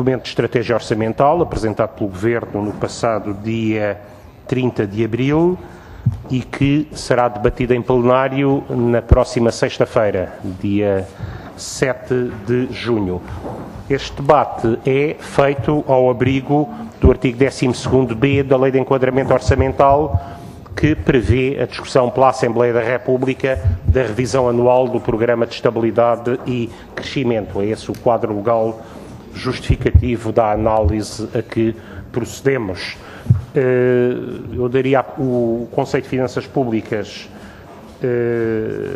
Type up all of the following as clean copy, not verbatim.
documento de estratégia orçamental apresentado pelo Governo no passado dia 30 de abril e que será debatido em plenário na próxima sexta-feira, dia 7 de junho. Este debate é feito ao abrigo do artigo 12º-B da Lei de Enquadramento Orçamental, que prevê a discussão pela Assembleia da República da revisão anual do Programa de Estabilidade e Crescimento. É esse o quadro legal justificativo da análise a que procedemos. Eu daria o Conselho de Finanças Públicas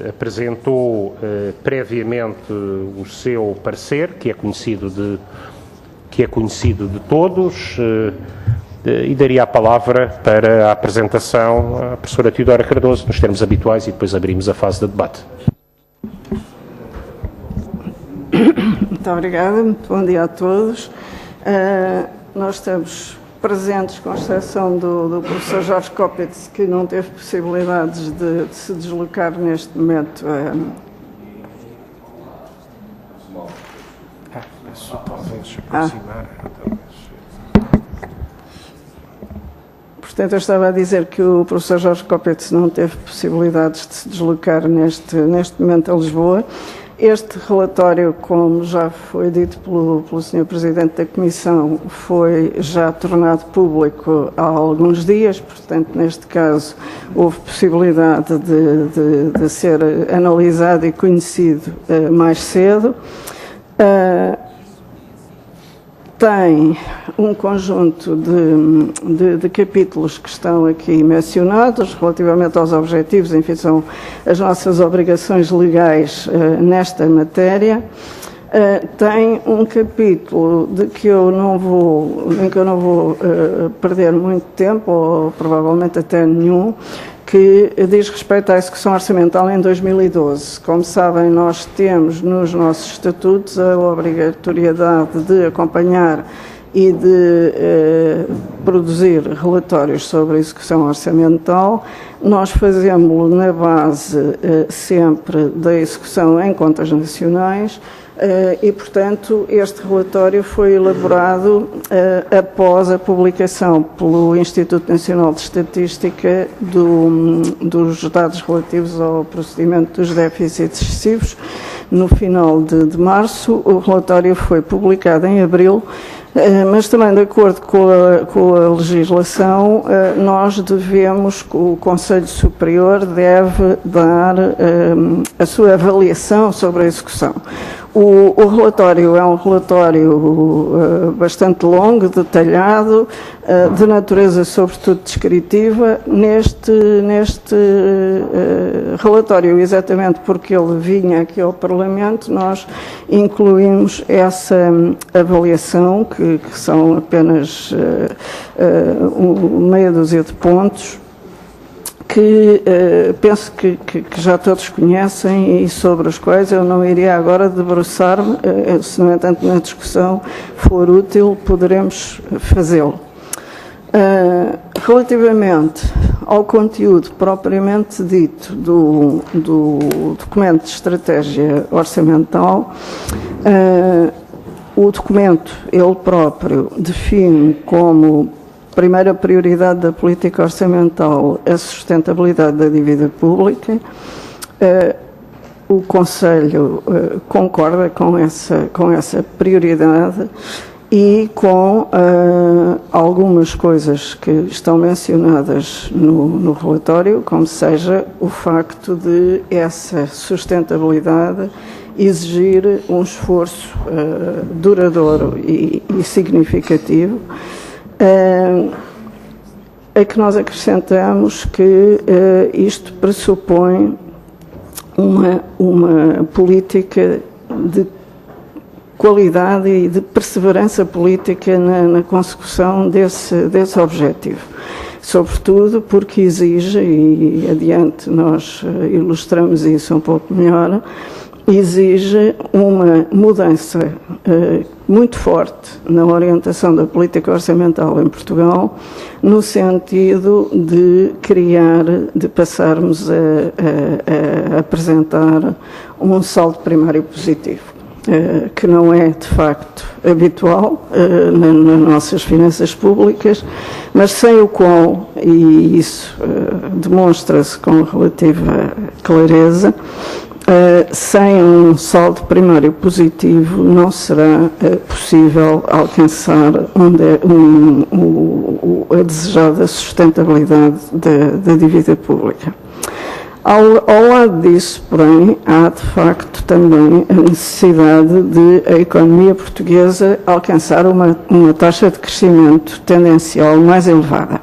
apresentou previamente o seu parecer, que é conhecido de todos, e daria a palavra para a apresentação à professora Teodora Cardoso, nos termos habituais, e depois abrimos a fase de debate. Muito obrigada, muito bom dia a todos. Nós estamos presentes, com exceção do professor Jorge Copitz, que não teve possibilidades de se deslocar neste momento. Talvez aproximar. Portanto, eu estava a dizer que o professor Jorge Copitz não teve possibilidades de se deslocar neste momento a Lisboa. Este relatório, como já foi dito pelo Sr. Presidente da Comissão, foi já tornado público há alguns dias, portanto, neste caso, houve possibilidade de ser analisado e conhecido mais cedo. Tem um conjunto de capítulos que estão aqui mencionados relativamente aos objetivos, enfim, são as nossas obrigações legais nesta matéria. Tem um capítulo em que eu não vou perder muito tempo, ou provavelmente até nenhum, que diz respeito à execução orçamental em 2012. Como sabem, nós temos nos nossos estatutos a obrigatoriedade de acompanhar e de produzir relatórios sobre a execução orçamental. Nós fazemos-lo na base sempre da execução em contas nacionais. E, portanto, este relatório foi elaborado após a publicação pelo Instituto Nacional de Estatística dos dados relativos ao procedimento dos déficits excessivos no final de março. O relatório foi publicado em abril, mas também de acordo com a legislação, nós devemos, o Conselho Superior deve dar a sua avaliação sobre a execução. O relatório é um relatório bastante longo, detalhado, de natureza sobretudo descritiva. Neste relatório, exatamente porque ele vinha aqui ao Parlamento, nós incluímos essa avaliação, que são apenas meia dúzia de pontos, que penso que já todos conhecem e sobre os quais eu não iria agora debruçar-me, se no entanto na discussão for útil, poderemos fazê-lo. Relativamente ao conteúdo propriamente dito do documento de estratégia orçamental, o documento, ele próprio, define como primeira prioridade da política orçamental a sustentabilidade da dívida pública. O Conselho concorda com essa prioridade e com algumas coisas que estão mencionadas no relatório, como seja o facto de essa sustentabilidade exigir um esforço duradouro e significativo, a que nós acrescentamos que isto pressupõe uma política de qualidade e de perseverança política na consecução desse objetivo. Sobretudo porque exige, e adiante nós ilustramos isso um pouco melhor, exige uma mudança muito forte na orientação da política orçamental em Portugal, no sentido de passarmos a apresentar um saldo primário positivo. que não é de facto habitual nas nossas finanças públicas, mas sem o qual, e isso demonstra-se com relativa clareza, sem um saldo primário positivo não será possível alcançar a desejada sustentabilidade da dívida pública. Ao lado disso, porém, há de facto também a necessidade de a economia portuguesa alcançar uma taxa de crescimento tendencial mais elevada.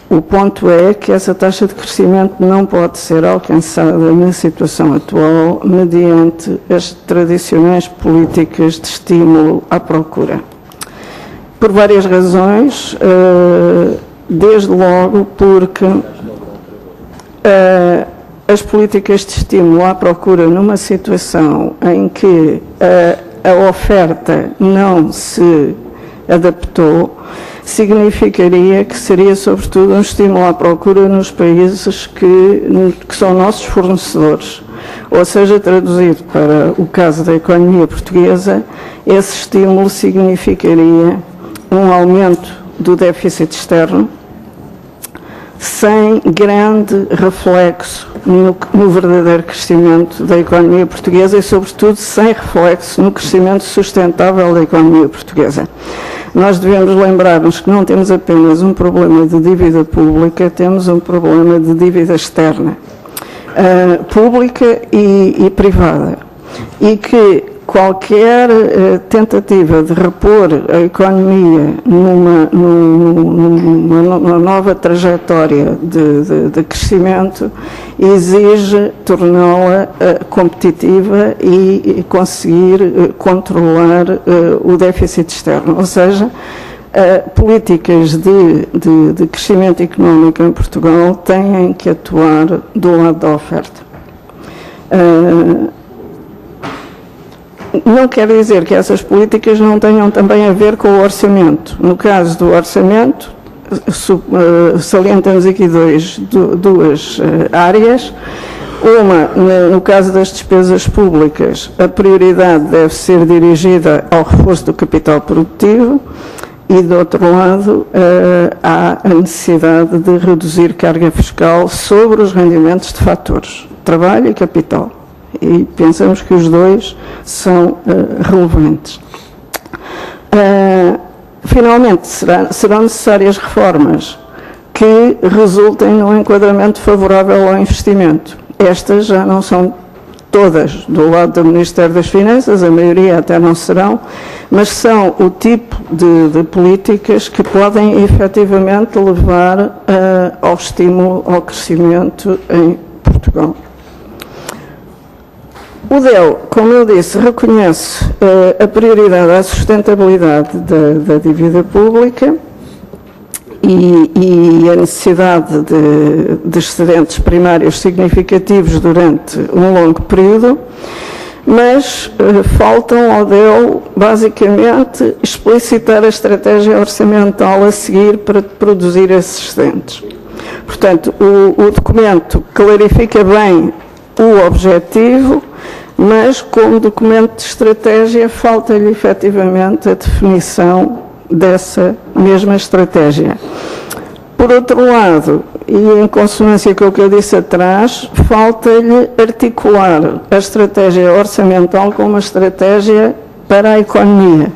O ponto é que essa taxa de crescimento não pode ser alcançada na situação atual mediante as tradicionais políticas de estímulo à procura. Por várias razões, desde logo porque as políticas de estímulo à procura numa situação em que a oferta não se adaptou, significaria que seria sobretudo um estímulo à procura nos países que são nossos fornecedores. Ou seja, traduzido para o caso da economia portuguesa, esse estímulo significaria um aumento do déficit externo, sem grande reflexo no verdadeiro crescimento da economia portuguesa e, sobretudo, sem reflexo no crescimento sustentável da economia portuguesa. Nós devemos lembrar-nos que não temos apenas um problema de dívida pública, temos um problema de dívida externa, pública e privada, e que qualquer tentativa de repor a economia numa nova trajetória de crescimento exige torná-la competitiva e conseguir controlar o déficit externo. Ou seja, políticas de crescimento económico em Portugal têm que atuar do lado da oferta. Não quer dizer que essas políticas não tenham também a ver com o orçamento. No caso do orçamento, salientamos aqui duas áreas. Uma, no caso das despesas públicas, a prioridade deve ser dirigida ao reforço do capital produtivo e, do outro lado, há a necessidade de reduzir carga fiscal sobre os rendimentos de fatores, trabalho e capital. E pensamos que os dois são relevantes. Finalmente, serão necessárias reformas que resultem num enquadramento favorável ao investimento. Estas já não são todas do lado do Ministério das Finanças, a maioria até não serão, mas são o tipo de políticas que podem efetivamente levar ao estímulo ao crescimento em Portugal. O DEL, como eu disse, reconhece a prioridade à sustentabilidade da dívida pública e a necessidade de excedentes primários significativos durante um longo período, mas faltam ao DEL, basicamente, explicitar a estratégia orçamental a seguir para produzir esses excedentes. Portanto, o documento clarifica bem o objetivo, mas como documento de estratégia falta-lhe efetivamente a definição dessa mesma estratégia. Por outro lado, e em consonância com o que eu disse atrás, falta-lhe articular a estratégia orçamental com uma estratégia para a economia.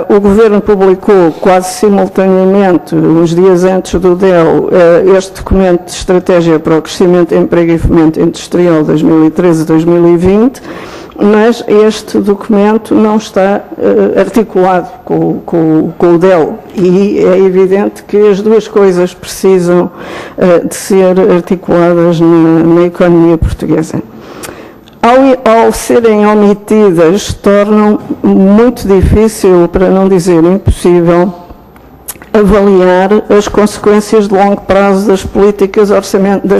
O Governo publicou quase simultaneamente, uns dias antes do DEL, este documento de estratégia para o crescimento, emprego e fomento industrial 2013-2020, mas este documento não está articulado com o DEL e é evidente que as duas coisas precisam de ser articuladas na economia portuguesa. Ao serem omitidas, tornam muito difícil, para não dizer impossível, avaliar as consequências de longo prazo das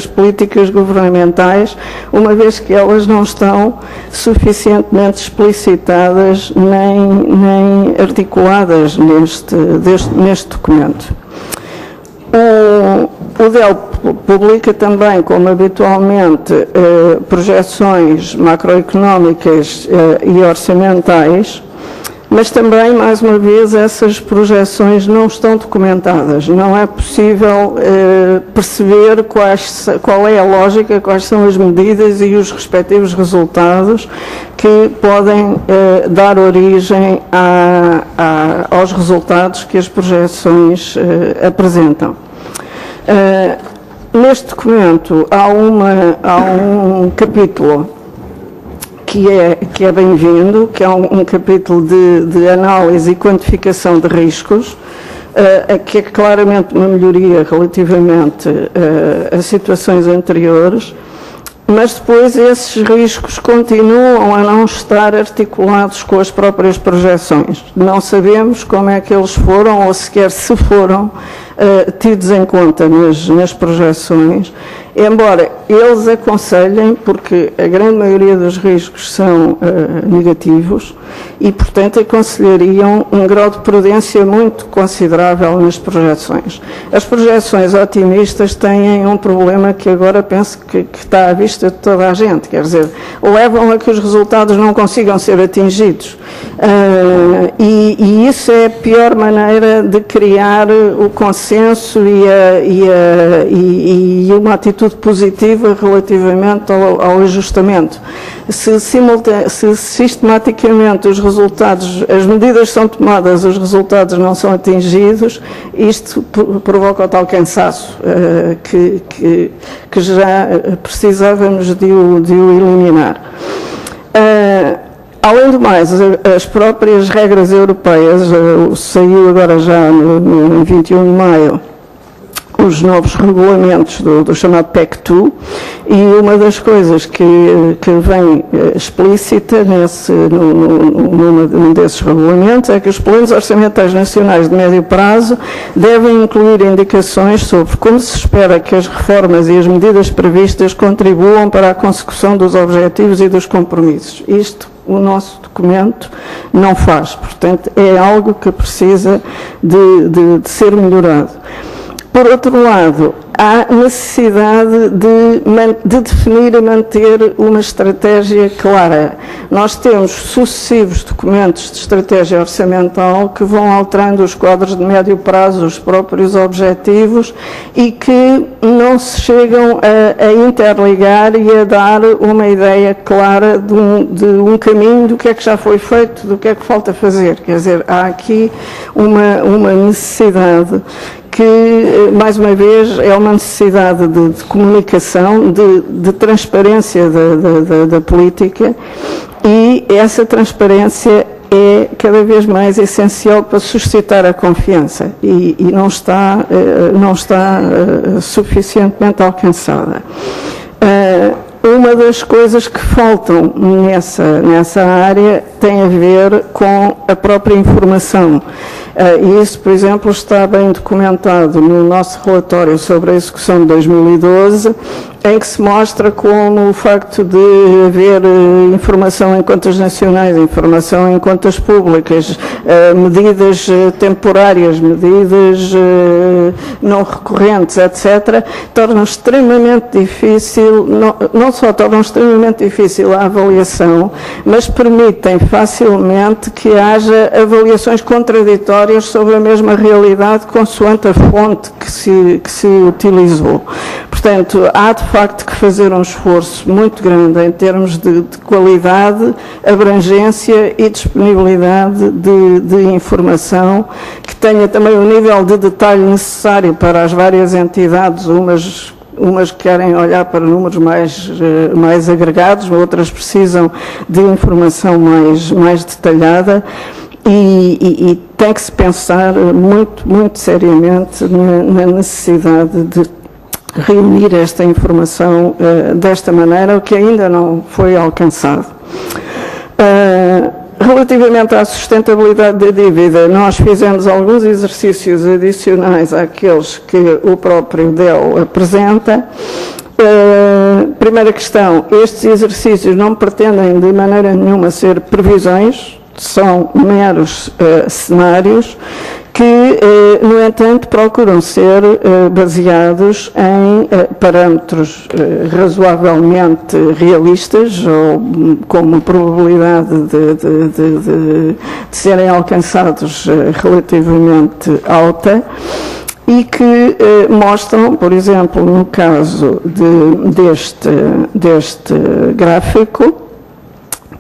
políticas governamentais, uma vez que elas não estão suficientemente explicitadas nem articuladas neste documento. O DEL publica também, como habitualmente, projeções macroeconómicas e orçamentais, mas também, mais uma vez, essas projeções não estão documentadas. Não é possível perceber qual é a lógica, quais são as medidas e os respectivos resultados que podem dar origem aos resultados que as projeções apresentam. Neste documento há um capítulo que é bem-vindo, que é um capítulo de análise e quantificação de riscos, que é claramente uma melhoria relativamente a situações anteriores, mas depois esses riscos continuam a não estar articulados com as próprias projeções. Não sabemos como é que eles foram, ou sequer se foram tidos em conta nas projeções, embora eles aconselhem, porque a grande maioria dos riscos são negativos e, portanto, aconselhariam um grau de prudência muito considerável nas projeções. As projeções otimistas têm um problema que agora penso que está à vista de toda a gente, quer dizer, levam a que os resultados não consigam ser atingidos. E isso é a pior maneira de criar o consenso e uma atitude positiva relativamente ao ajustamento. Se sistematicamente os resultados, as medidas são tomadas, os resultados não são atingidos, isto provoca o tal cansaço que já precisávamos de o eliminar. Além do mais, as próprias regras europeias, saiu agora já no 21 de maio, os novos regulamentos do chamado PEC2, e uma das coisas que vem explícita num desses regulamentos é que os planos orçamentais nacionais de médio prazo devem incluir indicações sobre como se espera que as reformas e as medidas previstas contribuam para a consecução dos objetivos e dos compromissos. Isto o nosso documento não faz, portanto é algo que precisa de ser melhorado. Por outro lado, há necessidade de definir e manter uma estratégia clara. Nós temos sucessivos documentos de estratégia orçamental que vão alterando os quadros de médio prazo, os próprios objetivos, e que não se chegam a interligar e a dar uma ideia clara de um caminho do que é que já foi feito, do que é que falta fazer. Quer dizer, há aqui uma necessidade que, mais uma vez, é uma necessidade de comunicação, de transparência da política, e essa transparência é cada vez mais essencial para suscitar a confiança e não está suficientemente alcançada. Uma das coisas que faltam nessa área tem a ver com a própria informação. E isso, por exemplo, está bem documentado no nosso relatório sobre a execução de 2012, em que se mostra como o facto de haver informação em contas nacionais, informação em contas públicas, medidas temporárias, medidas não recorrentes, etc., tornam extremamente difícil, não só tornam extremamente difícil a avaliação, mas permitem facilmente que haja avaliações contraditórias sobre a mesma realidade consoante a fonte que se utilizou. Portanto, há de facto que fazer um esforço muito grande em termos de qualidade, abrangência e disponibilidade de informação, que tenha também o nível de detalhe necessário para as várias entidades, umas querem olhar para números mais agregados, outras precisam de informação mais detalhada, e tem que se pensar muito seriamente na necessidade de reunir esta informação desta maneira, o que ainda não foi alcançado. Relativamente à sustentabilidade da dívida, nós fizemos alguns exercícios adicionais àqueles que o próprio DEL apresenta. Primeira questão, estes exercícios não pretendem de maneira nenhuma ser previsões, são meros cenários que, no entanto, procuram ser baseados em parâmetros razoavelmente realistas, ou com uma probabilidade de serem alcançados relativamente alta, e que mostram, por exemplo, no caso deste gráfico,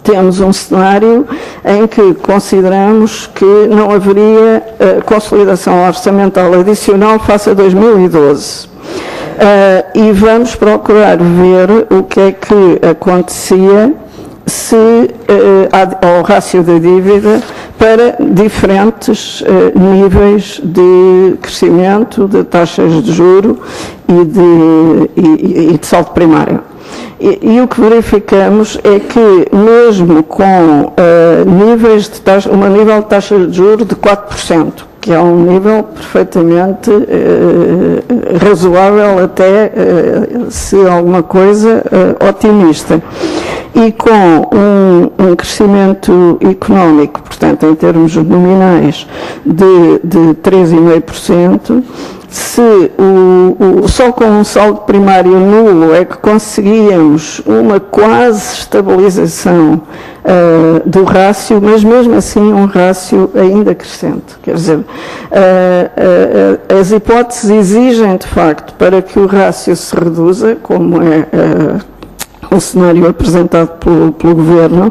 temos um cenário em que consideramos que não haveria consolidação orçamental adicional face a 2012. E vamos procurar ver o que é que acontecia se ao rácio da dívida para diferentes níveis de crescimento, de taxas de juro e de saldo primário. E o que verificamos é que, mesmo com níveis de taxa, um nível de taxa de juros de 4%, que é um nível perfeitamente razoável, até se alguma coisa otimista, e com um crescimento económico, portanto, em termos nominais, de 3,5%, se só com um saldo primário nulo é que conseguíamos uma quase estabilização do rácio, mas mesmo assim um rácio ainda crescente. Quer dizer, as hipóteses exigem, de facto, para que o rácio se reduza, como é o cenário apresentado pelo Governo,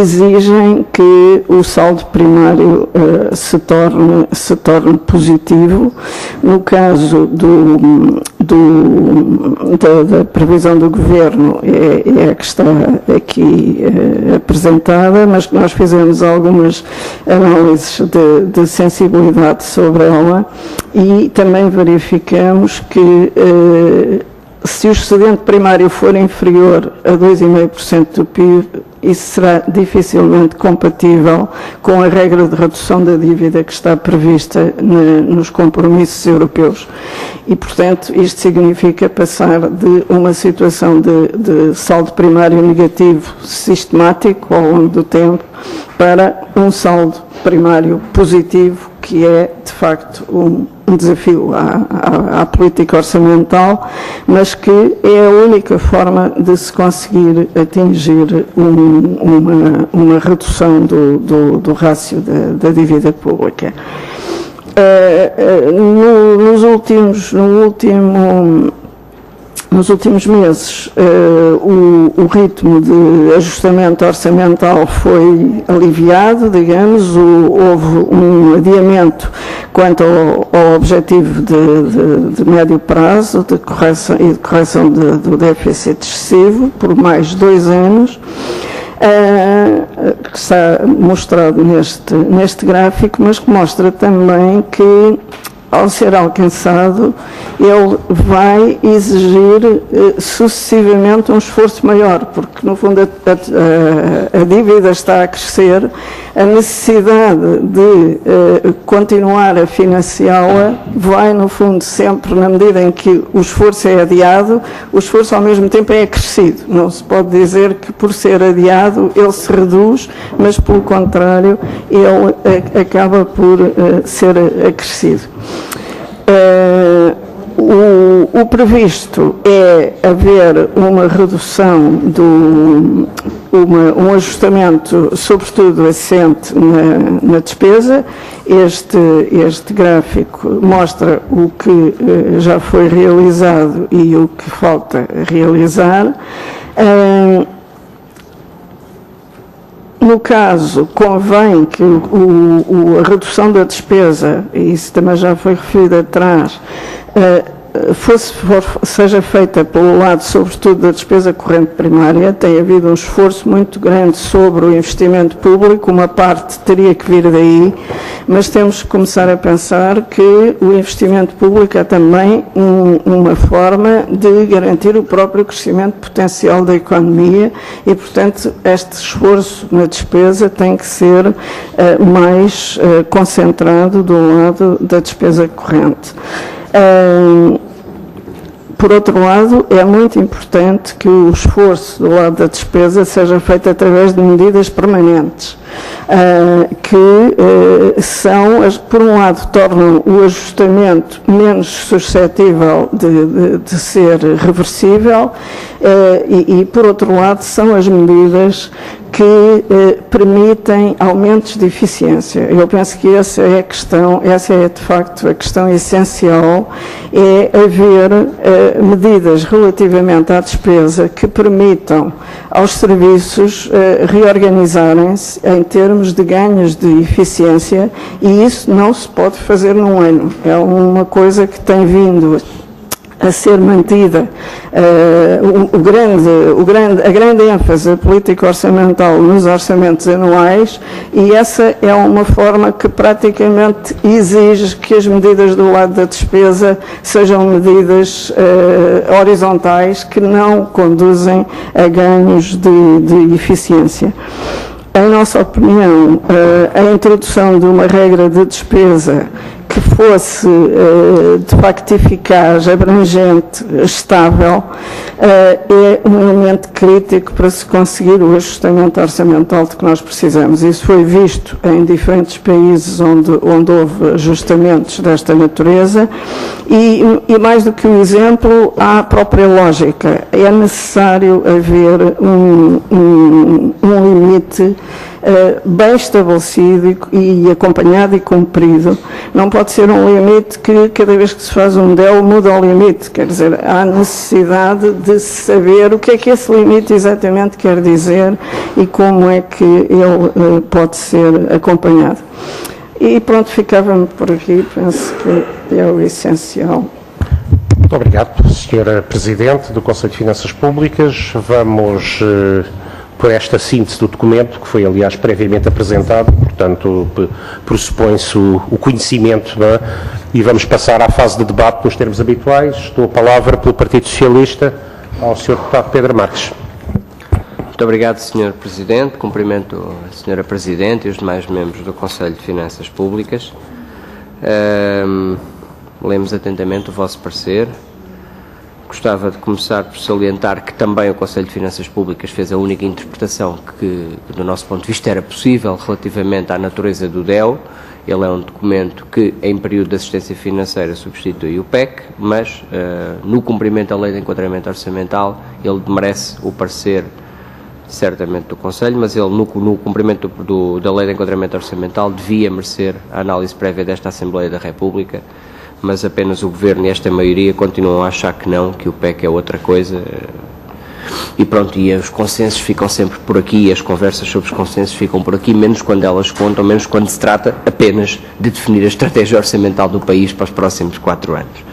exigem que o saldo primário se torne positivo. No caso da previsão do Governo, é a que está aqui apresentada, mas nós fizemos algumas análises de sensibilidade sobre ela e também verificamos que se o excedente primário for inferior a 2,5% do PIB, isso será dificilmente compatível com a regra de redução da dívida que está prevista nos compromissos europeus. E, portanto, isto significa passar de uma situação de saldo primário negativo sistemático ao longo do tempo para um saldo primário positivo, que é, de facto, um desafio à política orçamental, mas que é a única forma de se conseguir atingir uma redução do rácio da dívida pública. Nos últimos meses, o ritmo de ajustamento orçamental foi aliviado, digamos, houve um adiamento quanto ao objetivo de médio prazo de correção do déficit excessivo por mais 2 anos, que está mostrado neste gráfico, mas que mostra também que, ao ser alcançado, ele vai exigir sucessivamente um esforço maior, porque, no fundo, a dívida está a crescer, a necessidade de continuar a financiá-la vai, no fundo, sempre, na medida em que o esforço é adiado, o esforço, ao mesmo tempo, é acrescido. Não se pode dizer que, por ser adiado, ele se reduz, mas, pelo contrário, ele acaba por ser acrescido. O previsto é haver uma redução um ajustamento, sobretudo assente na despesa. Este gráfico mostra o que já foi realizado e o que falta realizar. No caso, convém que a redução da despesa, e isso também já foi referido atrás, seja feita pelo lado, sobretudo, da despesa corrente primária. Tem havido um esforço muito grande sobre o investimento público, uma parte teria que vir daí, mas temos que começar a pensar que o investimento público é também uma forma de garantir o próprio crescimento potencial da economia e, portanto, este esforço na despesa tem que ser mais concentrado do lado da despesa corrente. Por outro lado, é muito importante que o esforço do lado da despesa seja feito através de medidas permanentes. que são, por um lado, tornam o ajustamento menos suscetível de ser reversível e, por outro lado, são as medidas que permitem aumentos de eficiência. Eu penso que essa é a questão, essa é de facto a questão essencial, é haver medidas relativamente à despesa que permitam aos serviços reorganizarem-se em termos de ganhos de eficiência, e isso não se pode fazer num ano. É uma coisa que tem vindo a ser mantida. A grande ênfase da política orçamental nos orçamentos anuais, e essa é uma forma que praticamente exige que as medidas do lado da despesa sejam medidas horizontais que não conduzem a ganhos de eficiência. Em nossa opinião, a introdução de uma regra de despesa que fosse de facto eficaz, abrangente, estável, é um elemento crítico para se conseguir o ajustamento orçamental de que nós precisamos. Isso foi visto em diferentes países onde houve ajustamentos desta natureza e mais do que um exemplo, há a própria lógica. É necessário haver um limite bem estabelecido e acompanhado e cumprido. Não pode ser um limite que cada vez que se faz um DEL muda o limite, quer dizer, há necessidade de saber o que é que esse limite exatamente quer dizer e como é que ele pode ser acompanhado. E pronto, ficava-me por aqui, penso que é o essencial. Muito obrigado, Sra. Presidente do Conselho de Finanças Públicas. Vamos por esta síntese do documento, que foi, aliás, previamente apresentado, portanto, pressupõe-se o conhecimento, não é? E vamos passar à fase de debate nos termos habituais. Dou a palavra pelo Partido Socialista ao Sr. Deputado Pedro Marques. Muito obrigado, Sr. Presidente. Cumprimento a Sra. Presidente e os demais membros do Conselho de Finanças Públicas. Lemos atentamente o vosso parecer. Gostava de começar por salientar que também o Conselho de Finanças Públicas fez a única interpretação que do nosso ponto de vista, era possível relativamente à natureza do DEL. Ele é um documento que, em período de assistência financeira, substitui o PEC, mas, no cumprimento da Lei de Enquadramento Orçamental, ele merece o parecer, certamente, do Conselho, mas ele, no cumprimento da Lei de Enquadramento Orçamental, devia merecer a análise prévia desta Assembleia da República, mas apenas o Governo e esta maioria continuam a achar que não, que o PEC é outra coisa. E pronto, e os consensos ficam sempre por aqui, as conversas sobre os consensos ficam por aqui, menos quando elas contam, menos quando se trata apenas de definir a estratégia orçamental do país para os próximos 4 anos.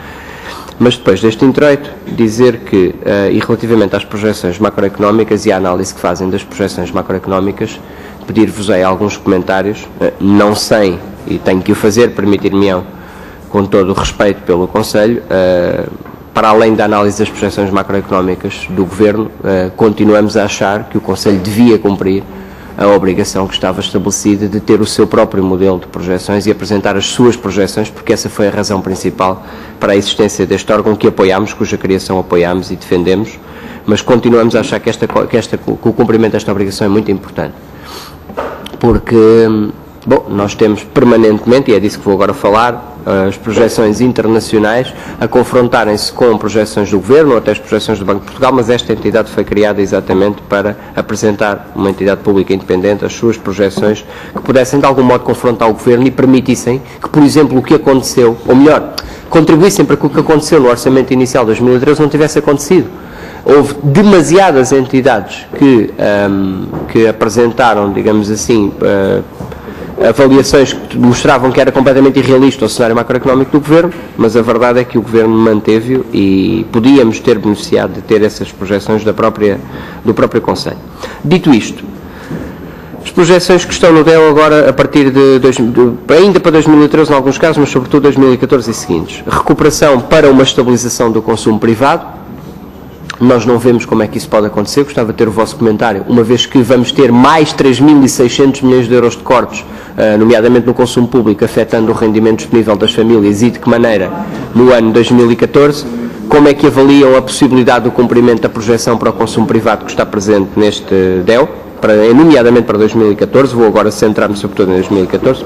Mas depois deste introito, dizer que, e relativamente às projeções macroeconómicas e à análise que fazem das projeções macroeconómicas, pedir-vos aí alguns comentários, não sem, e tenho que o fazer, permitir-me-ão, com todo o respeito pelo Conselho, para além da análise das projeções macroeconómicas do Governo, continuamos a achar que o Conselho devia cumprir a obrigação que estava estabelecida de ter o seu próprio modelo de projeções e apresentar as suas projeções, porque essa foi a razão principal para a existência deste órgão que apoiámos, cuja criação apoiámos e defendemos, mas continuamos a achar que o cumprimento desta obrigação é muito importante. Porque, bom, nós temos permanentemente, e é disso que vou agora falar, as projeções internacionais a confrontarem-se com projeções do Governo ou até as projeções do Banco de Portugal, mas esta entidade foi criada exatamente para apresentar, uma entidade pública independente, as suas projeções que pudessem de algum modo confrontar o Governo e permitissem que, por exemplo, o que aconteceu, ou melhor, contribuíssem para que o que aconteceu no Orçamento Inicial de 2013 não tivesse acontecido. Houve demasiadas entidades que apresentaram, digamos assim, avaliações que mostravam que era completamente irrealista o cenário macroeconómico do Governo, mas a verdade é que o Governo manteve-o e podíamos ter beneficiado de ter essas projeções do próprio Conselho. Dito isto, as projeções que estão no DEL agora a partir ainda para 2013 em alguns casos, mas sobretudo 2014 e seguintes. Recuperação para uma estabilização do consumo privado. Nós não vemos como é que isso pode acontecer, gostava de ter o vosso comentário, uma vez que vamos ter mais 3.600 milhões de euros de cortes, nomeadamente no consumo público, afetando o rendimento disponível das famílias e de que maneira no ano 2014, como é que avaliam a possibilidade do cumprimento da projeção para o consumo privado que está presente neste DEL? nomeadamente para 2014, vou agora centrar-me sobretudo em 2014,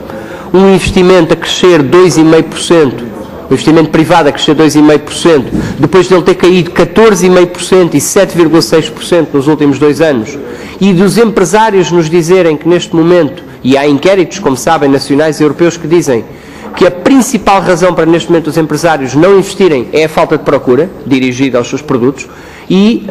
um investimento a crescer 2,5%, o investimento privado a crescer 2,5%, depois dele ter caído 14,5% e 7,6% nos últimos 2 anos, e dos empresários nos dizerem que neste momento, e há inquéritos, como sabem, nacionais e europeus que dizem que a principal razão para neste momento os empresários não investirem é a falta de procura dirigida aos seus produtos, e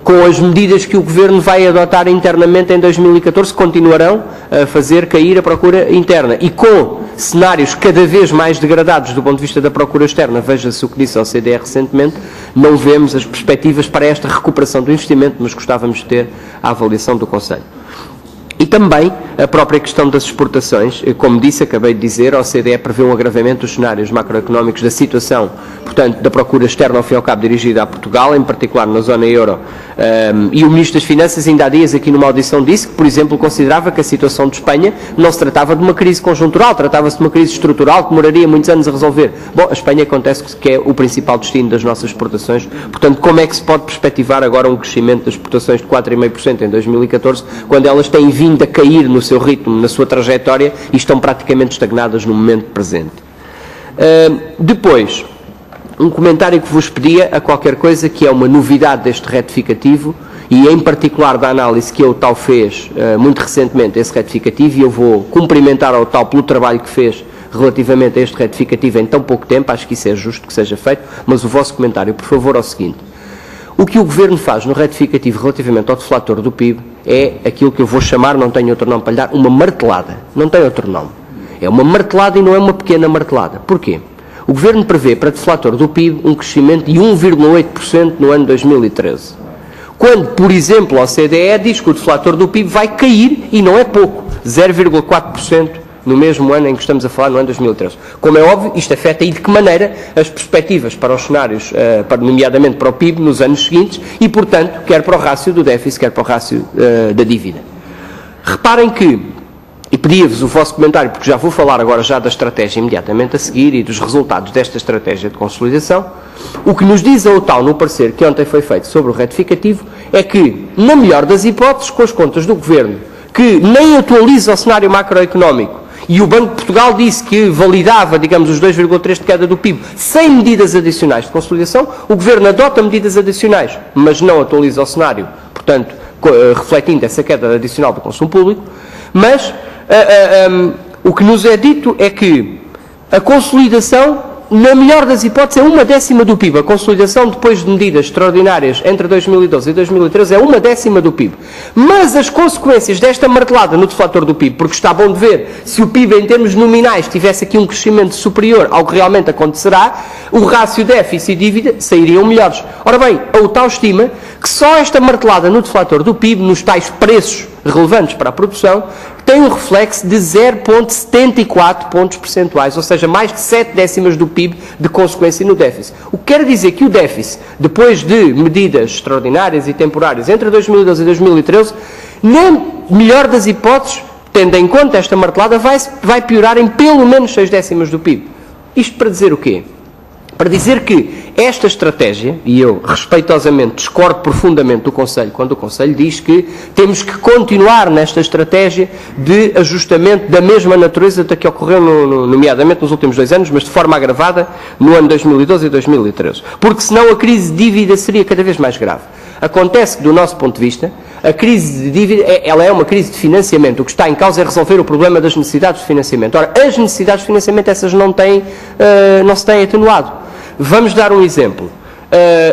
com as medidas que o Governo vai adotar internamente em 2014, continuarão a fazer cair a procura interna. E com cenários cada vez mais degradados do ponto de vista da procura externa, veja-se o que disse ao CDE recentemente, não vemos as perspectivas para esta recuperação do investimento, mas gostávamos de ter a avaliação do Conselho. E também a própria questão das exportações, como disse, acabei de dizer, a OCDE prevê um agravamento dos cenários macroeconómicos da situação, portanto, da procura externa ao fim e ao cabo dirigida a Portugal, em particular na zona euro, e o Ministro das Finanças ainda há dias aqui numa audição disse que, por exemplo, considerava que a situação de Espanha não se tratava de uma crise conjuntural, tratava-se de uma crise estrutural que demoraria muitos anos a resolver. Bom, a Espanha acontece que é o principal destino das nossas exportações, portanto, como é que se pode perspectivar agora um crescimento das exportações de 4,5% em 2014, quando elas têm vindo a cair no seu ritmo, na sua trajetória, e estão praticamente estagnadas no momento presente. Depois, um comentário que vos pedia a qualquer coisa que é uma novidade deste retificativo, e em particular da análise que a OTAU fez muito recentemente, esse retificativo, e eu vou cumprimentar a OTAU pelo trabalho que fez relativamente a este retificativo em tão pouco tempo, acho que isso é justo que seja feito, mas o vosso comentário, por favor, é o seguinte: o que o Governo faz no retificativo relativamente ao deflator do PIB é aquilo que eu vou chamar, não tenho outro nome para lhe dar, uma martelada. Não tem outro nome. É uma martelada e não é uma pequena martelada. Porquê? O Governo prevê para deflator do PIB um crescimento de 1,8% no ano 2013. Quando, por exemplo, a OCDE diz que o deflator do PIB vai cair, e não é pouco, 0,4%. No mesmo ano em que estamos a falar, no ano 2013. Como é óbvio, isto afeta e de que maneira as perspectivas para os cenários, nomeadamente para o PIB, nos anos seguintes, e, portanto, quer para o rácio do déficit, quer para o rácio da dívida. Reparem que, e pedia-vos o vosso comentário, porque já vou falar agora já da estratégia imediatamente a seguir e dos resultados desta estratégia de consolidação, o que nos diz a OTAU no parecer que ontem foi feito sobre o retificativo é que, na melhor das hipóteses, com as contas do Governo, que nem atualiza o cenário macroeconómico, e o Banco de Portugal disse que validava, digamos, os 2,3% de queda do PIB sem medidas adicionais de consolidação, o Governo adota medidas adicionais, mas não atualiza o cenário, portanto, refletindo essa queda adicional do consumo público. Mas o que nos é dito é que a consolidação, na melhor das hipóteses, é 1/10 do PIB. A consolidação, depois de medidas extraordinárias entre 2012 e 2013, é 1/10 do PIB. Mas as consequências desta martelada no deflator do PIB, porque está bom de ver, se o PIB em termos nominais tivesse aqui um crescimento superior ao que realmente acontecerá, o rácio déficit e dívida sairiam melhores. Ora bem, a OTAU estima que só esta martelada no deflator do PIB, nos tais preços relevantes para a produção, tem um reflexo de 0,74 pontos percentuais, ou seja, mais de 7/10 do PIB de consequência no déficit. O que quer dizer que o déficit, depois de medidas extraordinárias e temporárias entre 2012 e 2013, na melhor das hipóteses, tendo em conta esta martelada, vai piorar em pelo menos 6/10 do PIB. Isto para dizer o quê? Para dizer que esta estratégia, e eu respeitosamente discordo profundamente do Conselho, quando o Conselho diz que temos que continuar nesta estratégia de ajustamento da mesma natureza da que ocorreu, nomeadamente nos últimos 2 anos, mas de forma agravada no ano 2012 e 2013. Porque senão a crise de dívida seria cada vez mais grave. Acontece que, do nosso ponto de vista, a crise de dívida ela é uma crise de financiamento. O que está em causa é resolver o problema das necessidades de financiamento. Ora, as necessidades de financiamento, essas não se têm atenuado. Vamos dar um exemplo.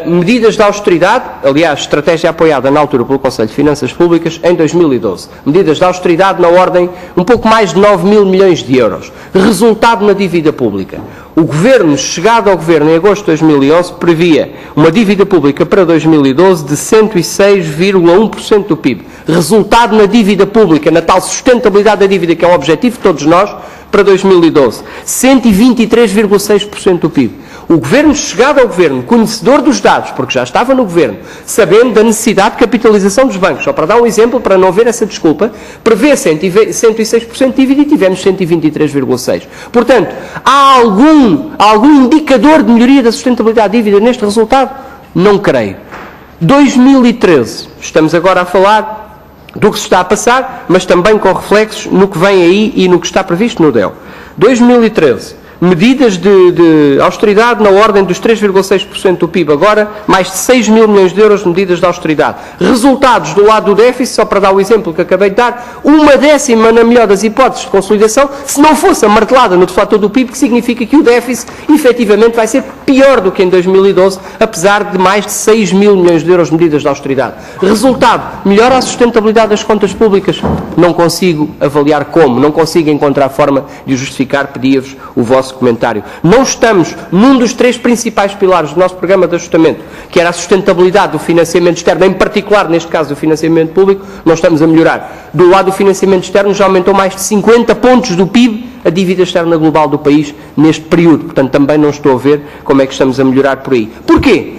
Medidas de austeridade, aliás, estratégia apoiada na altura pelo Conselho de Finanças Públicas em 2012. Medidas de austeridade na ordem um pouco mais de 9 mil milhões de euros. Resultado na dívida pública. O Governo, chegado ao Governo em agosto de 2011, previa uma dívida pública para 2012 de 106,1% do PIB. Resultado na dívida pública, na tal sustentabilidade da dívida que é um objetivo de todos nós, para 2012, 123,6% do PIB. O Governo, chegado ao Governo, conhecedor dos dados, porque já estava no Governo, sabendo da necessidade de capitalização dos bancos, só para dar um exemplo, para não haver essa desculpa, prevê 106% de dívida e tivemos 123,6%. Portanto, há algum indicador de melhoria da sustentabilidade da dívida neste resultado? Não creio. 2013, estamos agora a falar do que se está a passar, mas também com reflexos no que vem aí e no que está previsto no DEL. 2013. Medidas de austeridade na ordem dos 3,6% do PIB. Agora, mais de 6 mil milhões de euros de medidas de austeridade. Resultados do lado do déficit, só para dar o exemplo que acabei de dar, 1/10, na melhor das hipóteses, de consolidação, se não fosse amartelada no deflator do PIB, que significa que o déficit, efetivamente, vai ser pior do que em 2012, apesar de mais de 6 mil milhões de euros de medidas de austeridade. Resultado, melhora a sustentabilidade das contas públicas? Não consigo avaliar como, não consigo encontrar forma de o justificar, pedia-vos o vosso comentário. Não estamos num dos 3 principais pilares do nosso programa de ajustamento, que era a sustentabilidade do financiamento externo, em particular, neste caso, do financiamento público, não estamos a melhorar. Do lado do financiamento externo, já aumentou mais de 50 pontos do PIB a dívida externa global do país neste período. Portanto, também não estou a ver como é que estamos a melhorar por aí. Porquê?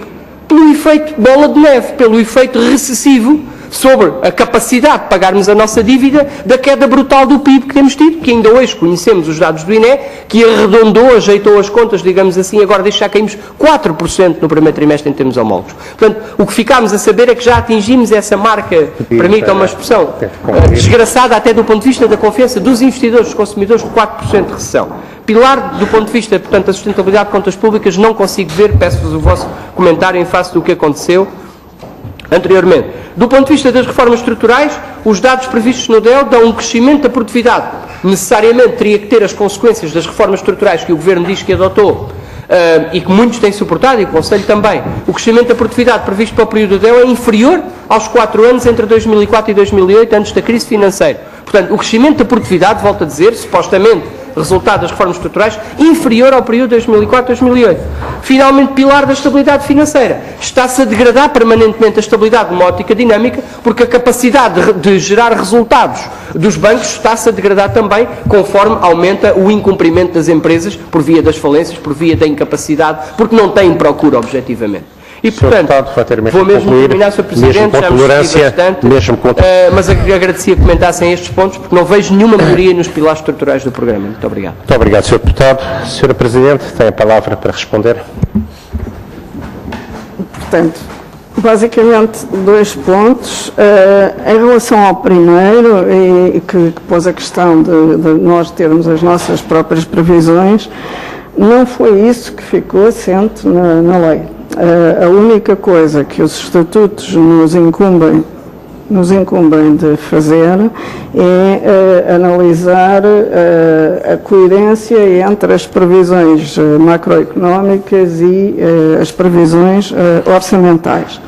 Pelo efeito bola de neve, pelo efeito recessivo sobre a capacidade de pagarmos a nossa dívida da queda brutal do PIB que temos tido, que ainda hoje conhecemos os dados do INE, que arredondou, ajeitou as contas, digamos assim, agora deixa caímos 4% no primeiro trimestre em termos homólogos. Portanto, o que ficámos a saber é que já atingimos essa marca, permitam uma expressão, desgraçada até do ponto de vista da confiança dos investidores, dos consumidores, de 4% de recessão. Pilar, do ponto de vista, portanto, da sustentabilidade de contas públicas, não consigo ver, peço-vos o vosso comentário em face do que aconteceu anteriormente. Do ponto de vista das reformas estruturais, os dados previstos no DEL dão um crescimento da produtividade. Necessariamente teria que ter as consequências das reformas estruturais que o Governo diz que adotou e que muitos têm suportado, e o Conselho também. O crescimento da produtividade previsto para o período do DEL é inferior aos 4 anos entre 2004 e 2008, antes da crise financeira. Portanto, o crescimento da produtividade, volto a dizer, supostamente resultado das reformas estruturais, inferior ao período 2004-2008. Finalmente, pilar da estabilidade financeira. Está-se a degradar permanentemente a estabilidade numa ótica dinâmica, porque a capacidade de gerar resultados dos bancos está-se a degradar também, conforme aumenta o incumprimento das empresas, por via das falências, por via da incapacidade, porque não têm procura, objetivamente. E, portanto, vou mesmo terminar, Sr. Presidente, já me estive bastante, mas agradecia que comentassem estes pontos, porque não vejo nenhuma melhoria nos pilares estruturais do programa. Muito obrigado. Muito obrigado, Sr. Deputado. Sra. Presidente, tem a palavra para responder. Portanto, basicamente 2 pontos. Em relação ao primeiro, e que pôs a questão de nós termos as nossas próprias previsões, não foi isso que ficou assente na lei. A única coisa que os estatutos nos incumbem de fazer é analisar a coerência entre as previsões macroeconómicas e as previsões orçamentais.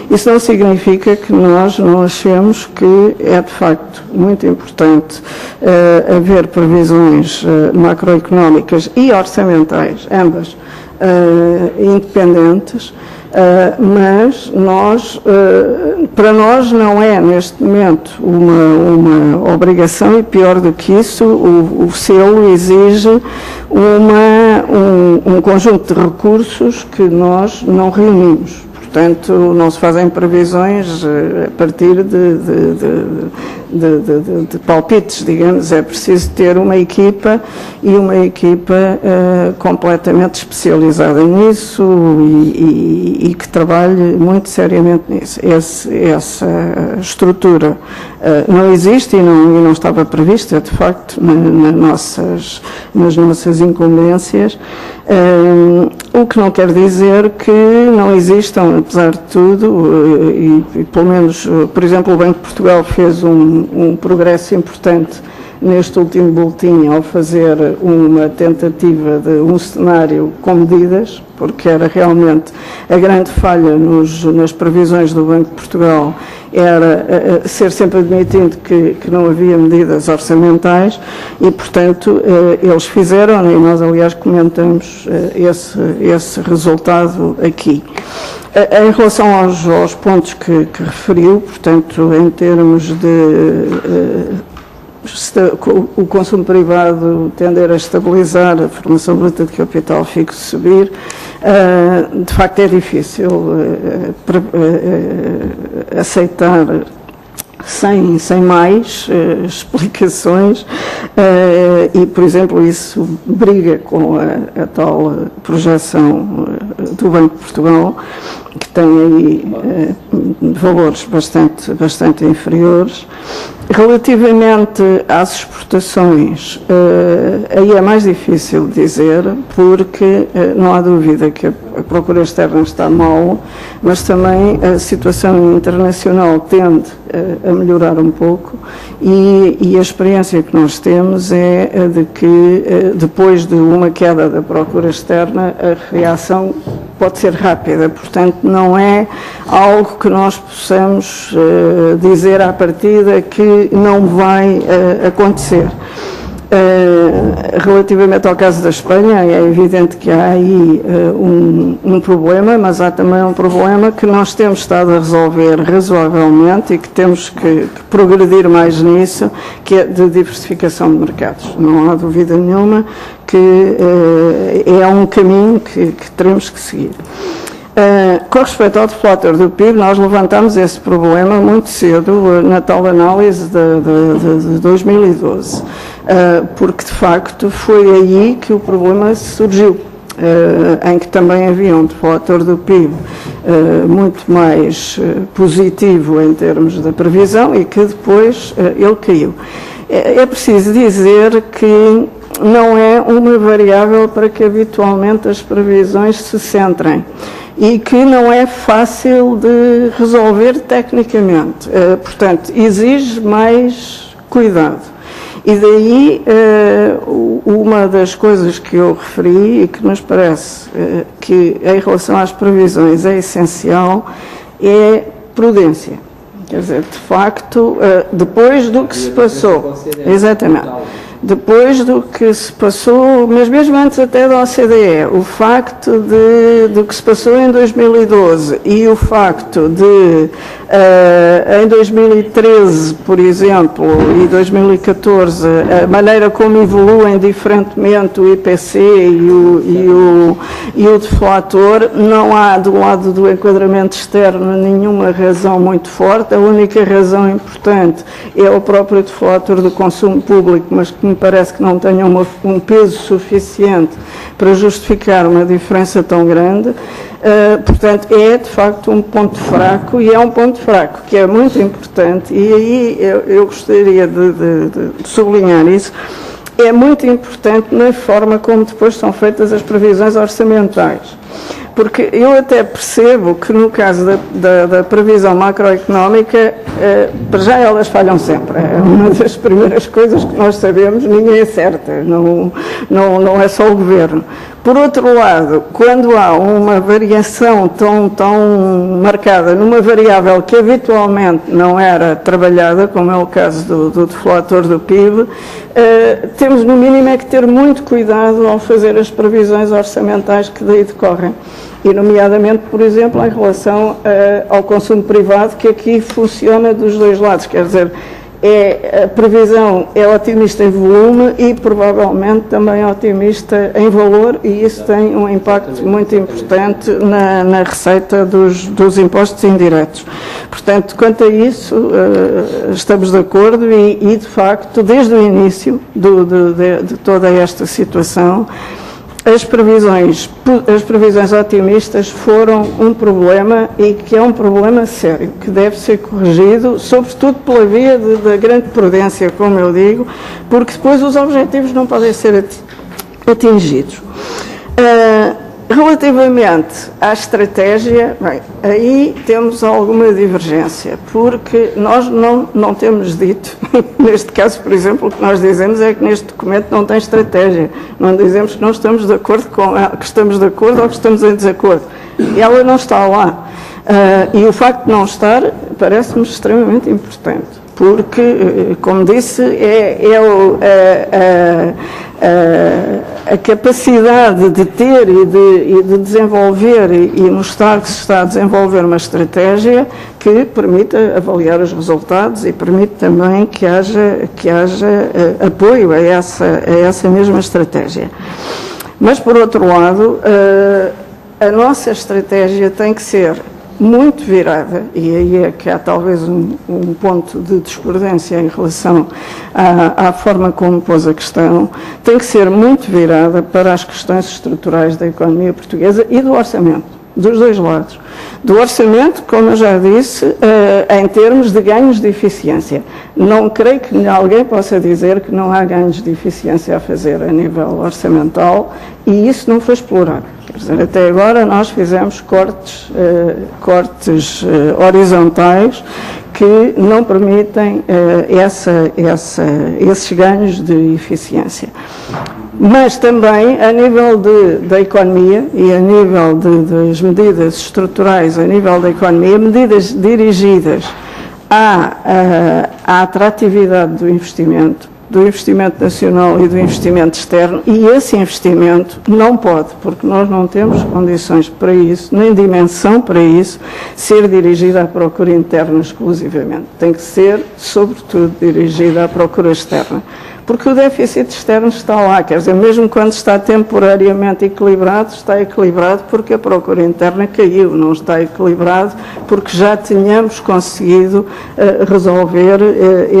Isso não significa que nós não achemos que é, de facto, muito importante haver previsões macroeconómicas e orçamentais, ambas, independentes, mas para nós não é, neste momento, uma obrigação, e pior do que isso, o selo exige um conjunto de recursos que nós não reunimos. Portanto, não se fazem previsões a partir de palpites, digamos. É preciso ter uma equipa completamente especializada nisso e que trabalhe muito seriamente nisso. Essa estrutura não existe e não estava prevista, de facto, nas nossas incumbências. O que não quer dizer que não existam, apesar de tudo, e pelo menos, por exemplo, o Banco de Portugal fez um progresso importante neste último boletim ao fazer uma tentativa de um cenário com medidas, porque era realmente a grande falha nas previsões do Banco de Portugal, era ser sempre admitido que não havia medidas orçamentais e, portanto, eles fizeram, e nós, aliás, comentamos esse resultado aqui. Em relação aos pontos que referiu, portanto, em termos de o consumo privado tender a estabilizar, a formação bruta de capital fica a subir, de facto é difícil aceitar sem mais explicações e, por exemplo, isso briga com a tal projeção do Banco de Portugal, que tem aí valores bastante inferiores. Relativamente às exportações, aí é mais difícil dizer, porque não há dúvida que a procura externa está mal, mas também a situação internacional tende a melhorar um pouco e a experiência que nós temos é a de que depois de uma queda da procura externa a reação pode ser rápida, portanto não é algo que nós possamos dizer à partida que não vai acontecer. Relativamente ao caso da Espanha, é evidente que há aí um problema, mas há também um problema que nós temos estado a resolver razoavelmente e que temos que progredir mais nisso, que é de diversificação de mercados. Não há dúvida nenhuma que é um caminho que teremos que seguir. Com respeito ao deflator do PIB, nós levantámos esse problema muito cedo na tal análise de 2012, porque de facto foi aí que o problema surgiu, em que também havia um deflator do PIB muito mais positivo em termos da previsão e que depois ele caiu. É preciso dizer que não é uma variável para que habitualmente as previsões se centrem e que não é fácil de resolver tecnicamente. Portanto, exige mais cuidado. E daí, uma das coisas que eu referi e que nos parece que, em relação às previsões, é essencial, é prudência. Quer dizer, de facto, depois do que se passou, exatamente, depois do que se passou, mas mesmo antes até da OCDE, o facto do que se passou em 2012 e o facto de, em 2013, por exemplo, e 2014, a maneira como evoluem diferentemente o IPC e o deflator, não há do lado do enquadramento externo nenhuma razão muito forte. A única razão importante é o próprio deflator do consumo público, mas que me parece que não tenha um peso suficiente para justificar uma diferença tão grande. Portanto, é de facto um ponto fraco, e é um ponto fraco que é muito importante, e aí eu gostaria de sublinhar isso. É muito importante na forma como depois são feitas as previsões orçamentais. Porque eu até percebo que no caso da previsão macroeconómica, para já elas falham sempre. É uma das primeiras coisas que nós sabemos, ninguém acerta, não é só o governo. Por outro lado, quando há uma variação tão marcada numa variável que habitualmente não era trabalhada, como é o caso do deflator do PIB, temos no mínimo é que ter muito cuidado ao fazer as previsões orçamentais que daí decorrem. E nomeadamente, por exemplo, em relação ao consumo privado, que aqui funciona dos dois lados, quer dizer, a previsão é otimista em volume e provavelmente também otimista em valor, e isso tem um impacto muito importante na receita dos impostos indiretos. Portanto, quanto a isso, estamos de acordo e de facto, desde o início de toda esta situação, as previsões otimistas foram um problema, e que é um problema sério, que deve ser corrigido, sobretudo pela via da grande prudência, como eu digo, porque depois os objetivos não podem ser atingidos. Relativamente à estratégia, bem, aí temos alguma divergência, porque nós não temos dito, neste caso, por exemplo, o que nós dizemos é que neste documento não tem estratégia, não dizemos que não estamos de acordo que estamos de acordo ou que estamos em desacordo. Ela não está lá. E o facto de não estar parece-me extremamente importante, porque, como disse, a capacidade de ter e de desenvolver e mostrar que se está a desenvolver uma estratégia que permita avaliar os resultados e permite também que haja apoio a essa mesma estratégia. Mas, por outro lado, a nossa estratégia tem que ser muito virada, e aí é que há talvez um ponto de discordância em relação à forma como pôs a questão, tem que ser muito virada para as questões estruturais da economia portuguesa e do orçamento, dos dois lados. do orçamento, como eu já disse, em termos de ganhos de eficiência. Não creio que alguém possa dizer que não há ganhos de eficiência a fazer a nível orçamental e isso não foi explorado. Quer dizer, até agora nós fizemos cortes horizontais que não permitem esses ganhos de eficiência. Mas também, a nível da economia e a nível das medidas estruturais, a nível da economia, medidas dirigidas à atratividade do investimento nacional e do investimento externo, e esse investimento não pode, porque nós não temos condições para isso, nem dimensão para isso, ser dirigido à procura interna exclusivamente. Tem que ser, sobretudo, dirigido à procura externa. Porque o déficit externo está lá, quer dizer, mesmo quando está temporariamente equilibrado, está equilibrado porque a procura interna caiu, não está equilibrado porque já tínhamos conseguido resolver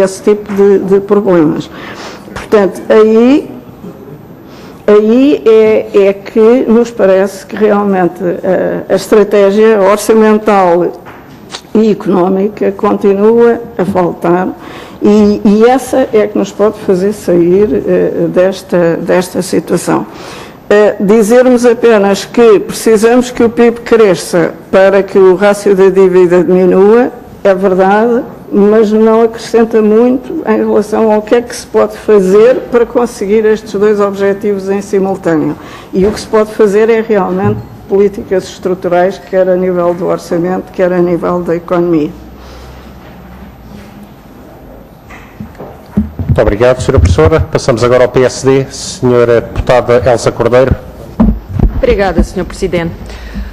esse tipo de problemas. Portanto, aí é que nos parece que realmente a estratégia orçamental e económica continua a faltar. E essa é que nos pode fazer sair desta situação. Dizermos apenas que precisamos que o PIB cresça para que o rácio da dívida diminua, é verdade, mas não acrescenta muito em relação ao que é que se pode fazer para conseguir estes dois objetivos em simultâneo. E o que se pode fazer é realmente políticas estruturais, quer a nível do orçamento, quer a nível da economia. Muito obrigado, Sra. Professora. Passamos agora ao PSD. Sra. Deputada Elsa Cordeiro. Obrigada, Sr. Presidente.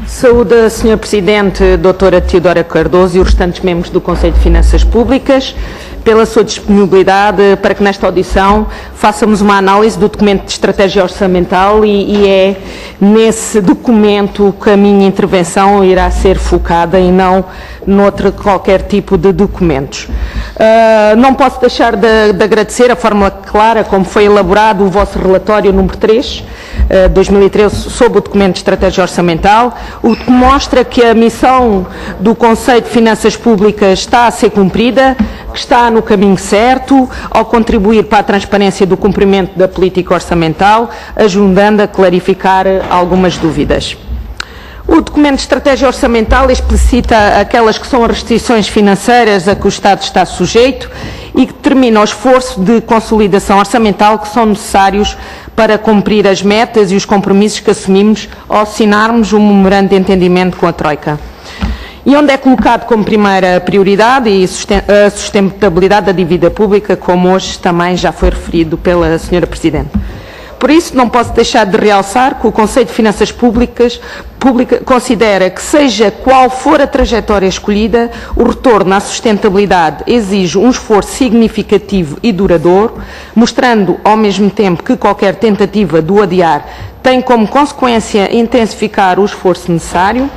Saúde a Sra. Presidente, Doutora Teodora Cardoso e os restantes membros do Conselho de Finanças Públicas pela sua disponibilidade para que nesta audição façamos uma análise do documento de estratégia orçamental e é nesse documento que a minha intervenção irá ser focada e não noutro qualquer tipo de documentos. Não posso deixar de agradecer a forma clara como foi elaborado o vosso relatório número 3, 2013, sobre o documento de estratégia orçamental, o que mostra que a missão do Conselho de Finanças Públicas está a ser cumprida, que está no caminho certo, ao contribuir para a transparência do cumprimento da política orçamental, ajudando a clarificar algumas dúvidas. O documento de estratégia orçamental explicita aquelas que são as restrições financeiras a que o Estado está sujeito e que determina o esforço de consolidação orçamental que são necessários para cumprir as metas e os compromissos que assumimos ao assinarmos o memorando de entendimento com a Troika. E onde é colocado como primeira prioridade a sustentabilidade da dívida pública, como hoje também já foi referido pela Sra. Presidente. Por isso, não posso deixar de realçar que o Conselho de Finanças Públicas considera que, seja qual for a trajetória escolhida, o retorno à sustentabilidade exige um esforço significativo e duradouro, mostrando ao mesmo tempo que qualquer tentativa de o adiar tem como consequência intensificar o esforço necessário.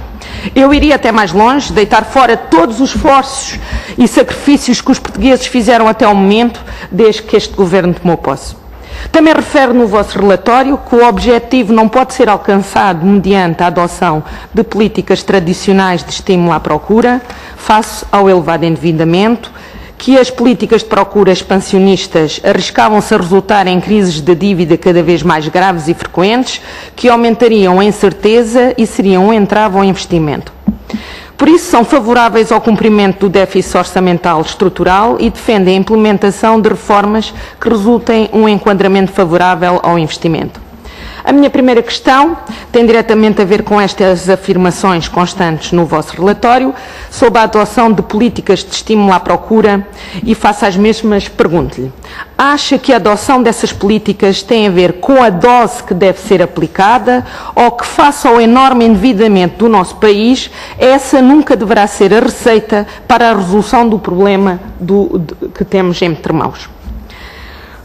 Eu iria até mais longe, deitar fora todos os esforços e sacrifícios que os portugueses fizeram até o momento, desde que este Governo tomou posse. Também refere no vosso relatório que o objetivo não pode ser alcançado mediante a adoção de políticas tradicionais de estímulo à procura, face ao elevado endividamento, que as políticas de procura expansionistas arriscavam-se a resultar em crises de dívida cada vez mais graves e frequentes, que aumentariam a incerteza e seriam um entrave ao investimento. Por isso, são favoráveis ao cumprimento do déficit orçamental estrutural e defendem a implementação de reformas que resultem um enquadramento favorável ao investimento. A minha primeira questão tem diretamente a ver com estas afirmações constantes no vosso relatório sobre a adoção de políticas de estímulo à procura e, face às mesmas, pergunto-lhe: acha que a adoção dessas políticas tem a ver com a dose que deve ser aplicada ou que, face ao enorme endividamento do nosso país, essa nunca deverá ser a receita para a resolução do problema que temos entre mãos?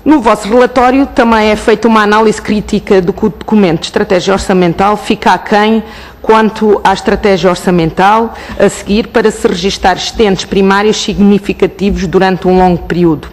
No vosso relatório também é feita uma análise crítica do que o documento de estratégia orçamental fica aquém quanto à estratégia orçamental a seguir para se registar excedentes primários significativos durante um longo período.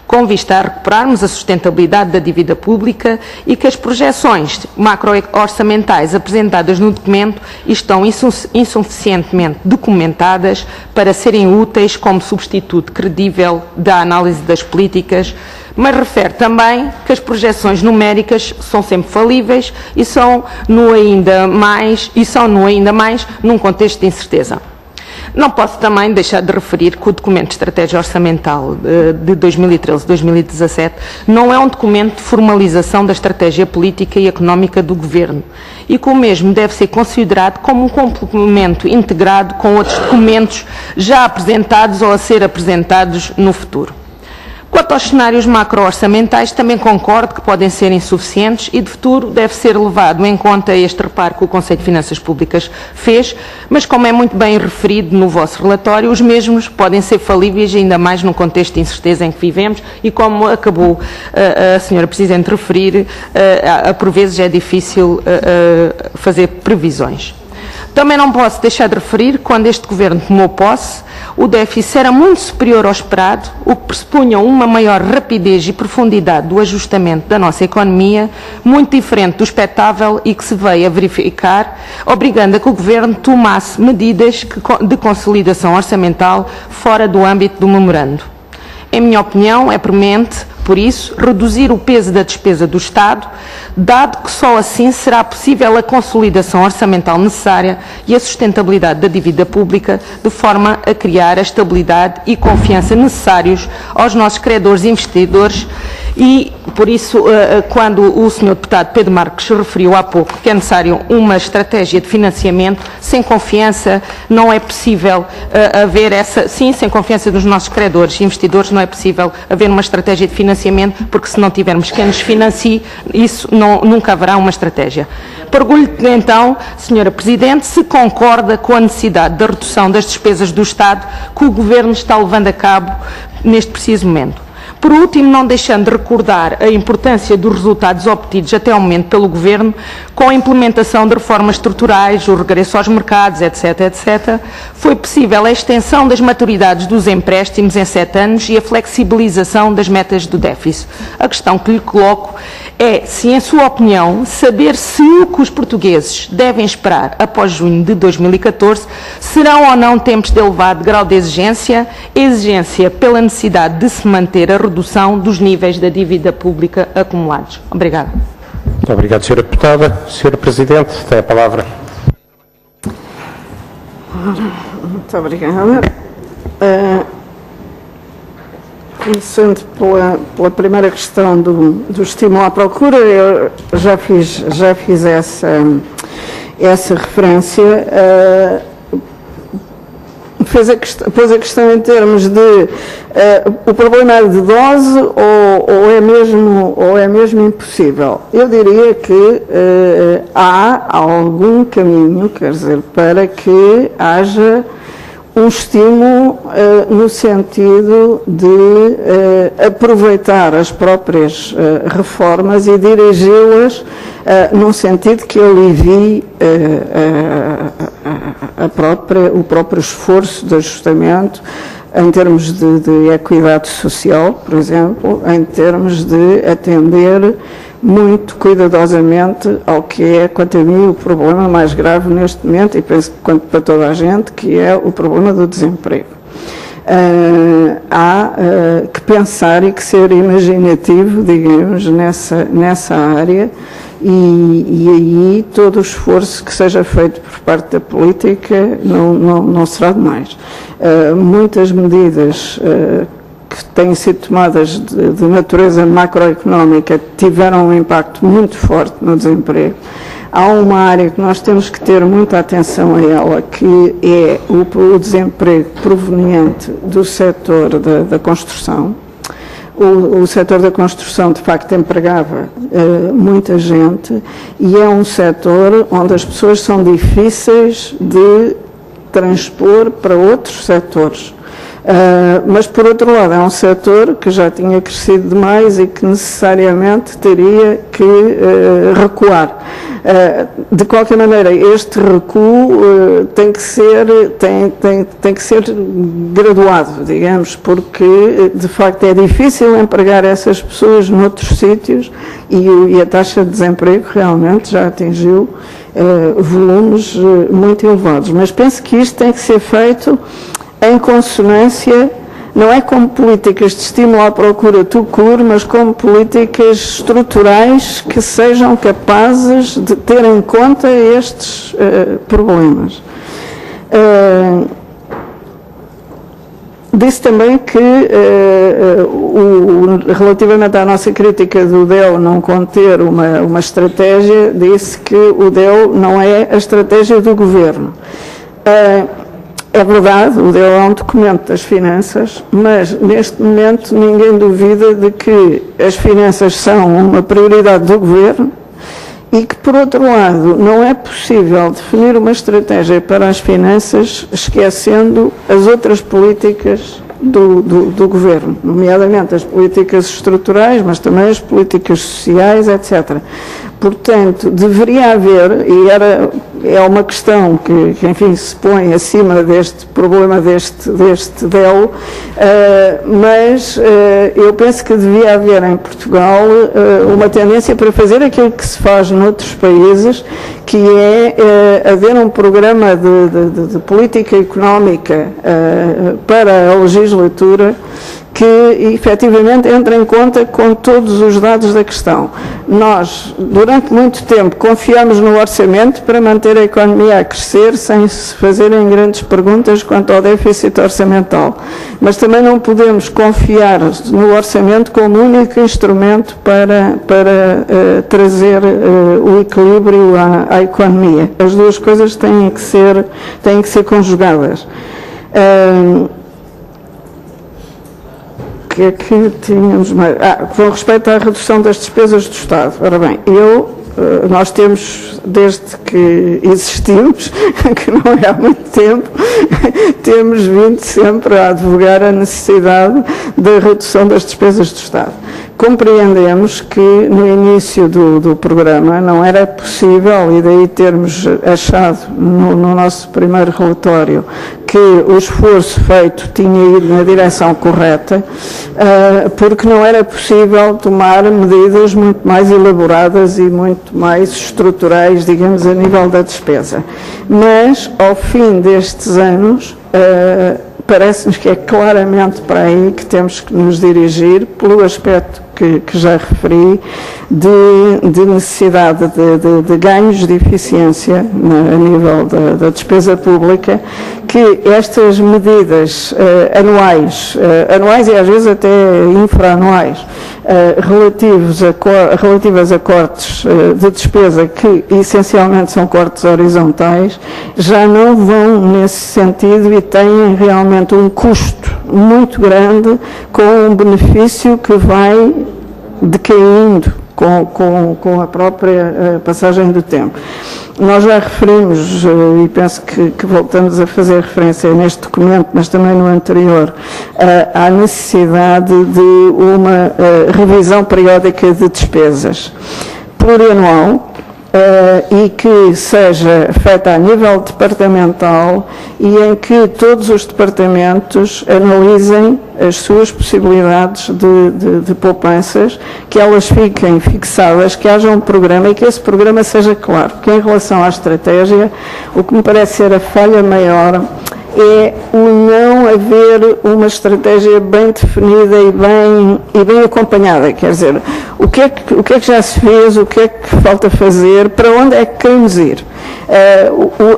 com vista a recuperarmos a sustentabilidade da dívida pública e que as projeções macro-orçamentais apresentadas no documento estão insuficientemente documentadas para serem úteis como substituto credível da análise das políticas, mas refere também que as projeções numéricas são sempre falíveis e são no ainda mais num contexto de incerteza. Não posso também deixar de referir que o documento de estratégia orçamental de 2013-2017 não é um documento de formalização da estratégia política e económica do Governo e que o mesmo deve ser considerado como um complemento integrado com outros documentos já apresentados ou a ser apresentados no futuro. Quanto aos cenários macro-orçamentais, também concordo que podem ser insuficientes e de futuro deve ser levado em conta este reparo que o Conselho de Finanças Públicas fez, mas como é muito bem referido no vosso relatório, os mesmos podem ser falíveis ainda mais no contexto de incerteza em que vivemos e como acabou a Sra. Presidente de referir, por vezes é difícil fazer previsões. Também não posso deixar de referir que quando este Governo tomou posse, o déficit era muito superior ao esperado, o que pressupunha uma maior rapidez e profundidade do ajustamento da nossa economia, muito diferente do expectável e que se veio a verificar, obrigando a que o Governo tomasse medidas de consolidação orçamental fora do âmbito do memorando. Em minha opinião, é premente, por isso, reduzir o peso da despesa do Estado, dado que só assim será possível a consolidação orçamental necessária e a sustentabilidade da dívida pública, de forma a criar a estabilidade e confiança necessários aos nossos credores e investidores. E, por isso, quando o Sr. Deputado Pedro Marques referiu há pouco que é necessário uma estratégia de financiamento, sem confiança não é possível haver sem confiança dos nossos credores e investidores não é possível haver uma estratégia de financiamento, porque se não tivermos quem nos financie, isso nunca haverá uma estratégia. Pergunto-lhe então, Sra. Presidente, se concorda com a necessidade da redução das despesas do Estado que o Governo está levando a cabo neste preciso momento. Por último, não deixando de recordar a importância dos resultados obtidos até ao momento pelo Governo, com a implementação de reformas estruturais, o regresso aos mercados, etc., foi possível a extensão das maturidades dos empréstimos em 7 anos e a flexibilização das metas do déficit. A questão que lhe coloco é se, em sua opinião, saber se o que os portugueses devem esperar após junho de 2014 serão ou não tempos de elevado grau de exigência pela necessidade de se manter a redução dos níveis da dívida pública acumulados. Obrigada. Muito obrigado, Sra. Deputada. Sra. Presidente, tem a palavra. Muito obrigada. Começando pela primeira questão do estímulo à procura, eu já fiz essa referência. Pôs a questão em termos de o problema é de dose ou é mesmo impossível. Eu diria que há algum caminho, quer dizer, para que haja um estímulo no sentido de aproveitar as próprias reformas e dirigi-las num sentido que alivie o próprio esforço de ajustamento em termos de equidade social, por exemplo, em termos de atender muito cuidadosamente ao que é, quanto a mim, o problema mais grave neste momento, e penso que quanto para toda a gente, que é o problema do desemprego. Há que pensar e que ser imaginativo, digamos, nessa área, e aí todo o esforço que seja feito por parte da política não será demais. Muitas medidas que têm sido tomadas de natureza macroeconómica tiveram um impacto muito forte no desemprego. Há uma área que nós temos que ter muita atenção a ela, que é o desemprego proveniente do setor da construção. O setor da construção, de facto, empregava muita gente e é um setor onde as pessoas são difíceis de transpor para outros setores. Mas, por outro lado, é um setor que já tinha crescido demais e que necessariamente teria que recuar. De qualquer maneira, este recuo tem que ser graduado, digamos, porque de facto é difícil empregar essas pessoas noutros sítios e a taxa de desemprego realmente já atingiu volumes muito elevados. Mas penso que isto tem que ser feito em consonância, não é como políticas de estímulo à procura tout court, mas como políticas estruturais que sejam capazes de ter em conta estes problemas. Disse também que, relativamente à nossa crítica do DEO não conter uma estratégia, disse que o DEO não é a estratégia do Governo. É verdade, o DEO é um documento das finanças, mas neste momento ninguém duvida de que as finanças são uma prioridade do Governo e que, por outro lado, não é possível definir uma estratégia para as finanças esquecendo as outras políticas do Governo, nomeadamente as políticas estruturais, mas também as políticas sociais, etc. Portanto, deveria haver, e é uma questão que, enfim, se põe acima deste problema deste DEO, mas eu penso que devia haver em Portugal uma tendência para fazer aquilo que se faz noutros países, que é haver um programa de política económica para a legislatura que efetivamente entra em conta com todos os dados da questão. Nós, durante muito tempo, confiamos no orçamento para manter a economia a crescer sem se fazerem grandes perguntas quanto ao déficit orçamental. Mas também não podemos confiar no orçamento como único instrumento para trazer o equilíbrio à economia. As duas coisas têm que ser conjugadas. Que é que tínhamos mais? Com respeito à redução das despesas do Estado. Ora bem, nós temos, desde que existimos, que não é há muito tempo, temos vindo sempre a advogar a necessidade da redução das despesas do Estado. Compreendemos que no início do programa não era possível, e daí termos achado no nosso primeiro relatório que o esforço feito tinha ido na direção correta, porque não era possível tomar medidas muito mais elaboradas e muito mais estruturais, digamos, a nível da despesa. Mas, ao fim destes anos, parece-nos que é claramente para aí que temos que nos dirigir, pelo aspecto que já referi, de necessidade de ganhos de eficiência a nível da despesa pública, que estas medidas anuais e às vezes até infra-anuais, relativas a cortes de despesa que essencialmente são cortes horizontais, já não vão nesse sentido e têm realmente um custo muito grande com um benefício que vai decaindo com a própria passagem do tempo. Nós já referimos, e penso que voltamos a fazer referência neste documento, mas também no anterior, à necessidade de uma revisão periódica de despesas plurianual, e que seja feita a nível departamental e em que todos os departamentos analisem as suas possibilidades de poupanças, que elas fiquem fixadas, que haja um programa e que esse programa seja claro. Porque em relação à estratégia, o que me parece ser a falha maior é o não haver uma estratégia bem definida e bem acompanhada. Quer dizer, o que é que já se fez, o que é que falta fazer, para onde é que queremos ir?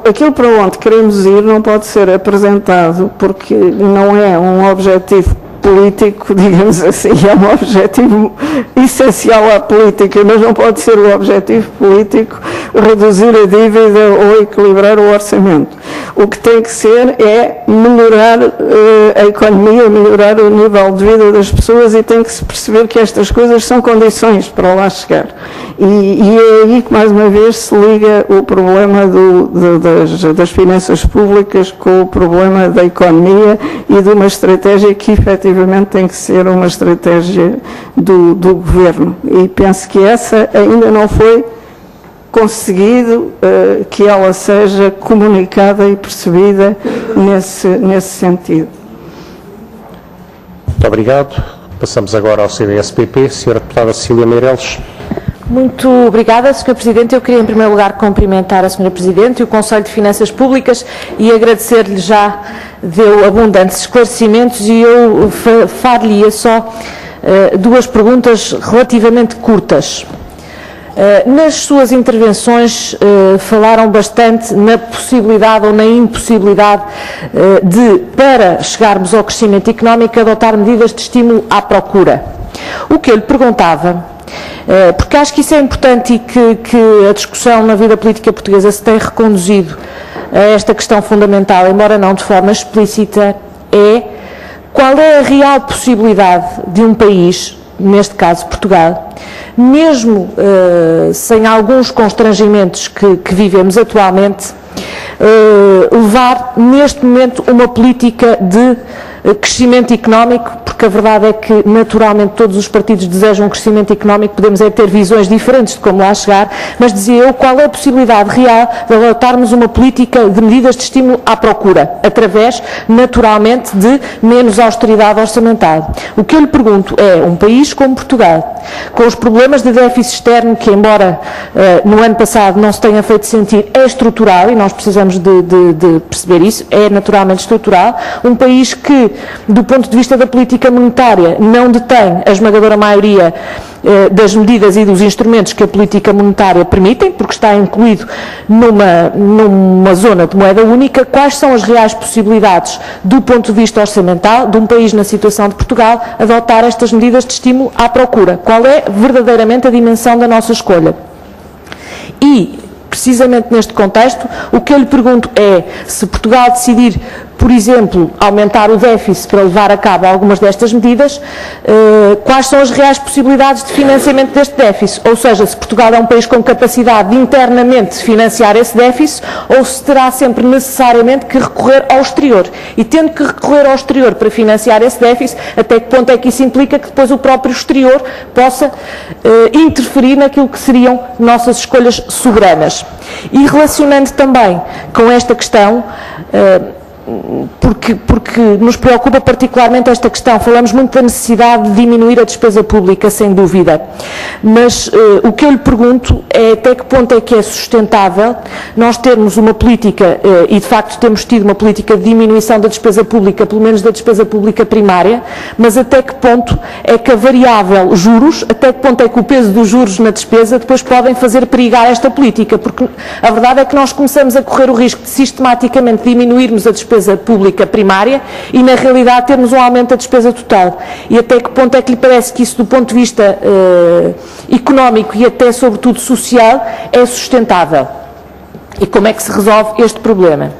Aquilo para onde queremos ir não pode ser apresentado porque não é um objetivo político, digamos assim, é um objetivo essencial à política, mas não pode ser o objetivo político reduzir a dívida ou equilibrar o orçamento. O que tem que ser é melhorar a economia, melhorar o nível de vida das pessoas, e tem que se perceber que estas coisas são condições para lá chegar. E é aí que, mais uma vez, se liga o problema das finanças públicas com o problema da economia e de uma estratégia que efetivamente tem que ser uma estratégia do Governo. E penso que essa ainda não foi conseguido que ela seja comunicada e percebida nesse sentido. Muito obrigado. Passamos agora ao CDS-PP. Senhora Deputada Cecília Meireles. Muito obrigada, Sr. Presidente. Eu queria, em primeiro lugar, cumprimentar a Sra. Presidente e o Conselho de Finanças Públicas e agradecer-lhe já deu abundantes esclarecimentos e eu far-lhe só duas perguntas relativamente curtas. Nas suas intervenções falaram bastante na possibilidade ou na impossibilidade de, para chegarmos ao crescimento económico, adotar medidas de estímulo à procura. O que eu lhe perguntava, porque acho que isso é importante e que a discussão na vida política portuguesa se tem reconduzido a esta questão fundamental, embora não de forma explícita, é qual é a real possibilidade de um país, neste caso Portugal, mesmo sem alguns constrangimentos que vivemos atualmente, levar neste momento uma política de crescimento económico, porque a verdade é que naturalmente todos os partidos desejam um crescimento económico, podemos ter visões diferentes de como lá chegar, mas dizia eu qual é a possibilidade real de adotarmos uma política de medidas de estímulo à procura, através naturalmente de menos austeridade orçamental. O que eu lhe pergunto é, um país como Portugal, com os problemas de déficit externo que embora no ano passado não se tenha feito sentir, é estrutural e nós precisamos de perceber isso, é naturalmente estrutural, um país que do ponto de vista da política monetária não detém a esmagadora maioria das medidas e dos instrumentos que a política monetária permitem, porque está incluído numa zona de moeda única, quais são as reais possibilidades do ponto de vista orçamental de um país na situação de Portugal adotar estas medidas de estímulo à procura? Qual é verdadeiramente a dimensão da nossa escolha? E, precisamente neste contexto, o que eu lhe pergunto é se Portugal decidir, por exemplo, aumentar o déficit para levar a cabo algumas destas medidas, quais são as reais possibilidades de financiamento deste déficit? Ou seja, se Portugal é um país com capacidade de internamente financiar esse déficit ou se terá sempre necessariamente que recorrer ao exterior. E tendo que recorrer ao exterior para financiar esse déficit, até que ponto é que isso implica que depois o próprio exterior possa interferir naquilo que seriam nossas escolhas soberanas? E relacionando também com esta questão, porque nos preocupa particularmente esta questão, falamos muito da necessidade de diminuir a despesa pública, sem dúvida, mas o que eu lhe pergunto é até que ponto é que é sustentável nós termos uma política, e de facto temos tido uma política de diminuição da despesa pública, pelo menos da despesa pública primária, mas até que ponto é que a variável juros, até que ponto é que o peso dos juros na despesa depois podem fazer perigar esta política, porque a verdade é que nós começamos a correr o risco de sistematicamente diminuirmos a despesa pública primária e na realidade termos um aumento da despesa total. E até que ponto é que lhe parece que isso do ponto de vista económico e até sobretudo social é sustentável? E como é que se resolve este problema?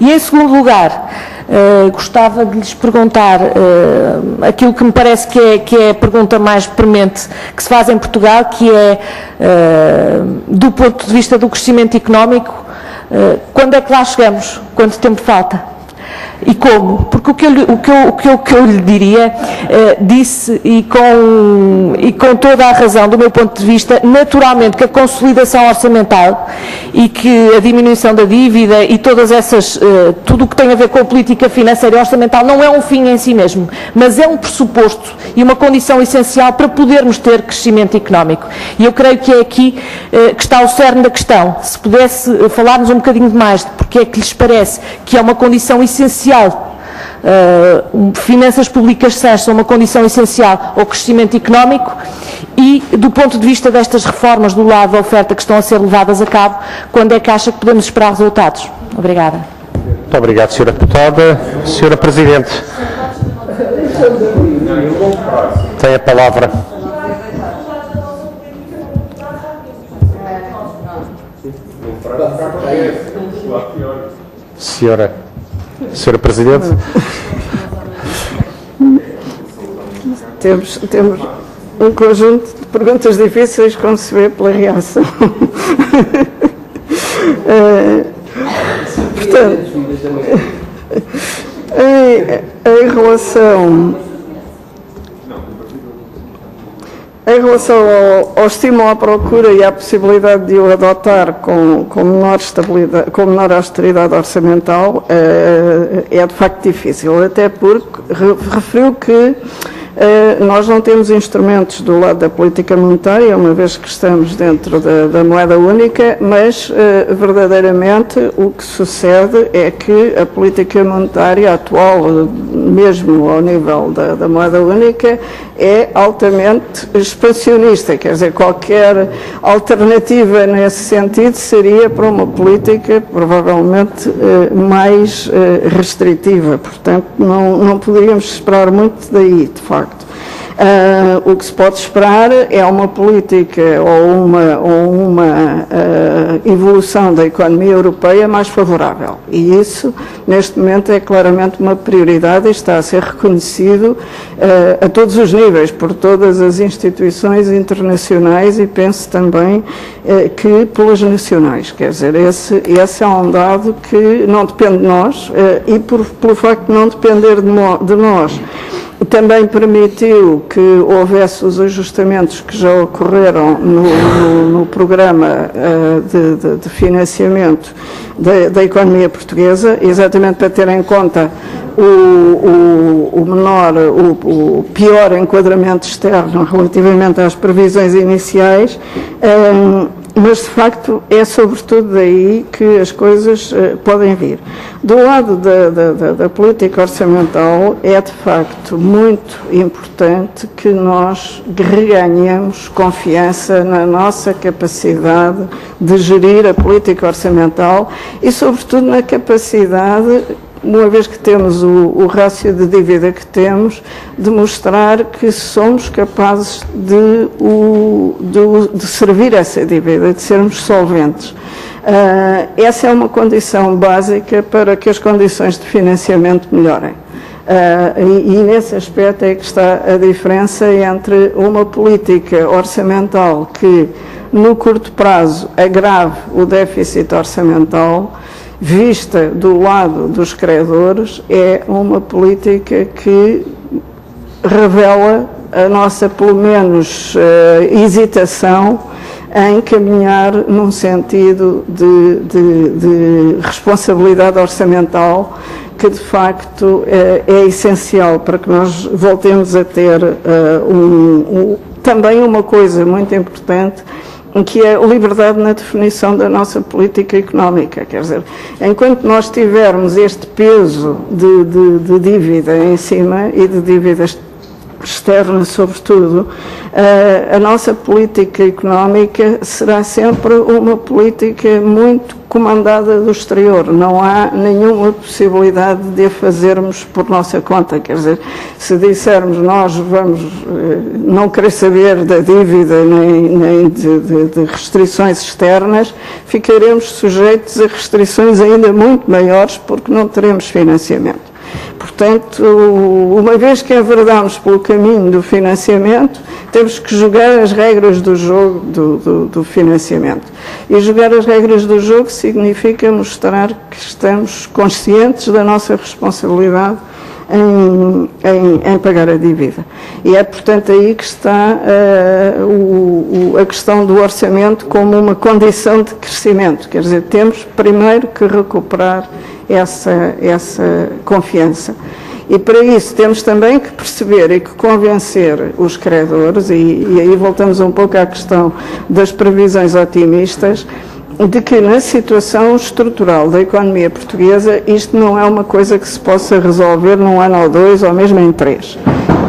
E em segundo lugar, gostava de lhes perguntar aquilo que me parece que é a pergunta mais premente que se faz em Portugal, que é do ponto de vista do crescimento económico, quando é que lá chegamos? Quanto tempo falta? E como? Porque o que eu lhe diria, disse e com toda a razão do meu ponto de vista, naturalmente que a consolidação orçamental e que a diminuição da dívida e todas essas, tudo o que tem a ver com a política financeira e orçamental não é um fim em si mesmo, mas é um pressuposto e uma condição essencial para podermos ter crescimento económico. E eu creio que é aqui que está o cerne da questão. Se pudesse falar-nos um bocadinho mais de porque é que lhes parece que é uma condição essencial, finanças públicas sãs são uma condição essencial ao crescimento económico e, do ponto de vista destas reformas do lado da oferta que estão a ser levadas a cabo, quando é que acha que podemos esperar resultados? Obrigada. Muito obrigado, Sra. Deputada. Sra. Presidente, tem a palavra. Senhora Presidente. Temos um conjunto de perguntas difíceis, como se vê pela reação. Portanto, em relação Em relação ao estímulo à procura e à possibilidade de o adotar com menor austeridade orçamental, é de facto difícil, até porque referiu que nós não temos instrumentos do lado da política monetária, uma vez que estamos dentro da moeda única, mas verdadeiramente o que sucede é que a política monetária atual, mesmo ao nível da moeda única, é altamente expansionista, quer dizer, qualquer alternativa nesse sentido seria para uma política provavelmente mais restritiva, portanto não poderíamos esperar muito daí, de facto. O que se pode esperar é uma política ou uma evolução da economia europeia mais favorável. E isso, neste momento, é claramente uma prioridade e está a ser reconhecido a todos os níveis, por todas as instituições internacionais e penso também que pelas nacionais. Quer dizer, esse é um dado que não depende de nós e pelo facto de não depender de nós, também permitiu que houvesse os ajustamentos que já ocorreram no programa de financiamento da economia portuguesa, exatamente para ter em conta o pior enquadramento externo relativamente às previsões iniciais, mas de facto é sobretudo daí que as coisas podem vir. Do lado da política orçamental é de facto muito importante que nós reganhemos confiança na nossa capacidade de gerir a política orçamental e sobretudo na capacidade, uma vez que temos o rácio de dívida que temos, de mostrar que somos capazes de servir essa dívida, de sermos solventes. Essa é uma condição básica para que as condições de financiamento melhorem. E nesse aspecto é que está a diferença entre uma política orçamental que, no curto prazo, agrave o déficit orçamental, vista do lado dos credores, é uma política que revela a nossa, pelo menos, hesitação em caminhar num sentido de responsabilidade orçamental que, de facto, é essencial para que nós voltemos a ter também uma coisa muito importante, que é a liberdade na definição da nossa política económica. Quer dizer, enquanto nós tivermos este peso de dívida em cima e de dívidas externa, sobretudo, a nossa política económica será sempre uma política muito comandada do exterior. Não há nenhuma possibilidade de a fazermos por nossa conta. Quer dizer, se dissermos nós vamos não querer saber da dívida nem de restrições externas, ficaremos sujeitos a restrições ainda muito maiores porque não teremos financiamento. Portanto, uma vez que enverdamos pelo caminho do financiamento, temos que jogar as regras do jogo do financiamento. E jogar as regras do jogo significa mostrar que estamos conscientes da nossa responsabilidade em pagar a dívida. E é, portanto, aí que está a questão do orçamento como uma condição de crescimento. Quer dizer, temos primeiro que recuperar essa confiança. E para isso temos também que perceber e que convencer os credores, e aí voltamos um pouco à questão das previsões otimistas, de que na situação estrutural da economia portuguesa isto não é uma coisa que se possa resolver num ano ou dois ou mesmo em 3.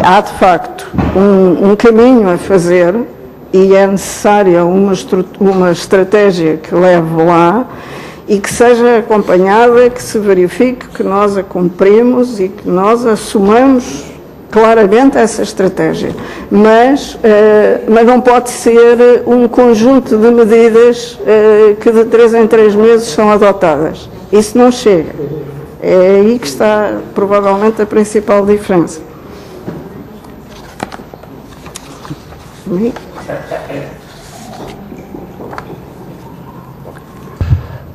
Há de facto um caminho a fazer e é necessária uma estratégia que leve lá e que seja acompanhada, que se verifique que nós a cumprimos e que nós assumamos claramente essa estratégia. Mas não pode ser um conjunto de medidas que de 3 em 3 meses são adotadas. Isso não chega. É aí que está provavelmente a principal diferença.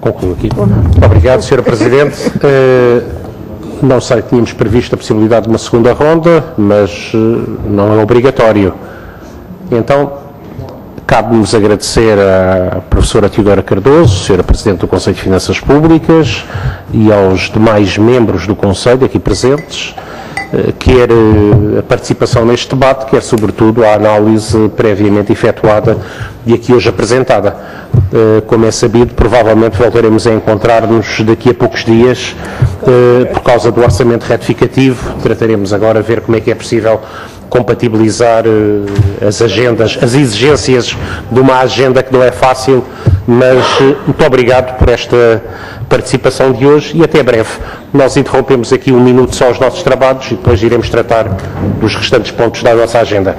Concluo aqui. Obrigado, Sr. Presidente. Não sei, tínhamos previsto a possibilidade de uma segunda ronda, mas não é obrigatório. Então, cabe-nos agradecer à professora Teodora Cardoso, senhora Presidente do Conselho de Finanças Públicas, e aos demais membros do Conselho aqui presentes, quer a participação neste debate, quer sobretudo a análise previamente efetuada e aqui hoje apresentada. Como é sabido, provavelmente voltaremos a encontrar-nos daqui a poucos dias por causa do orçamento retificativo. Trataremos agora de ver como é que é possível compatibilizar as agendas, as exigências de uma agenda que não é fácil, mas muito obrigado por esta participação de hoje e até breve. Nós interrompemos aqui um minuto só os nossos trabalhos e depois iremos tratar dos restantes pontos da nossa agenda.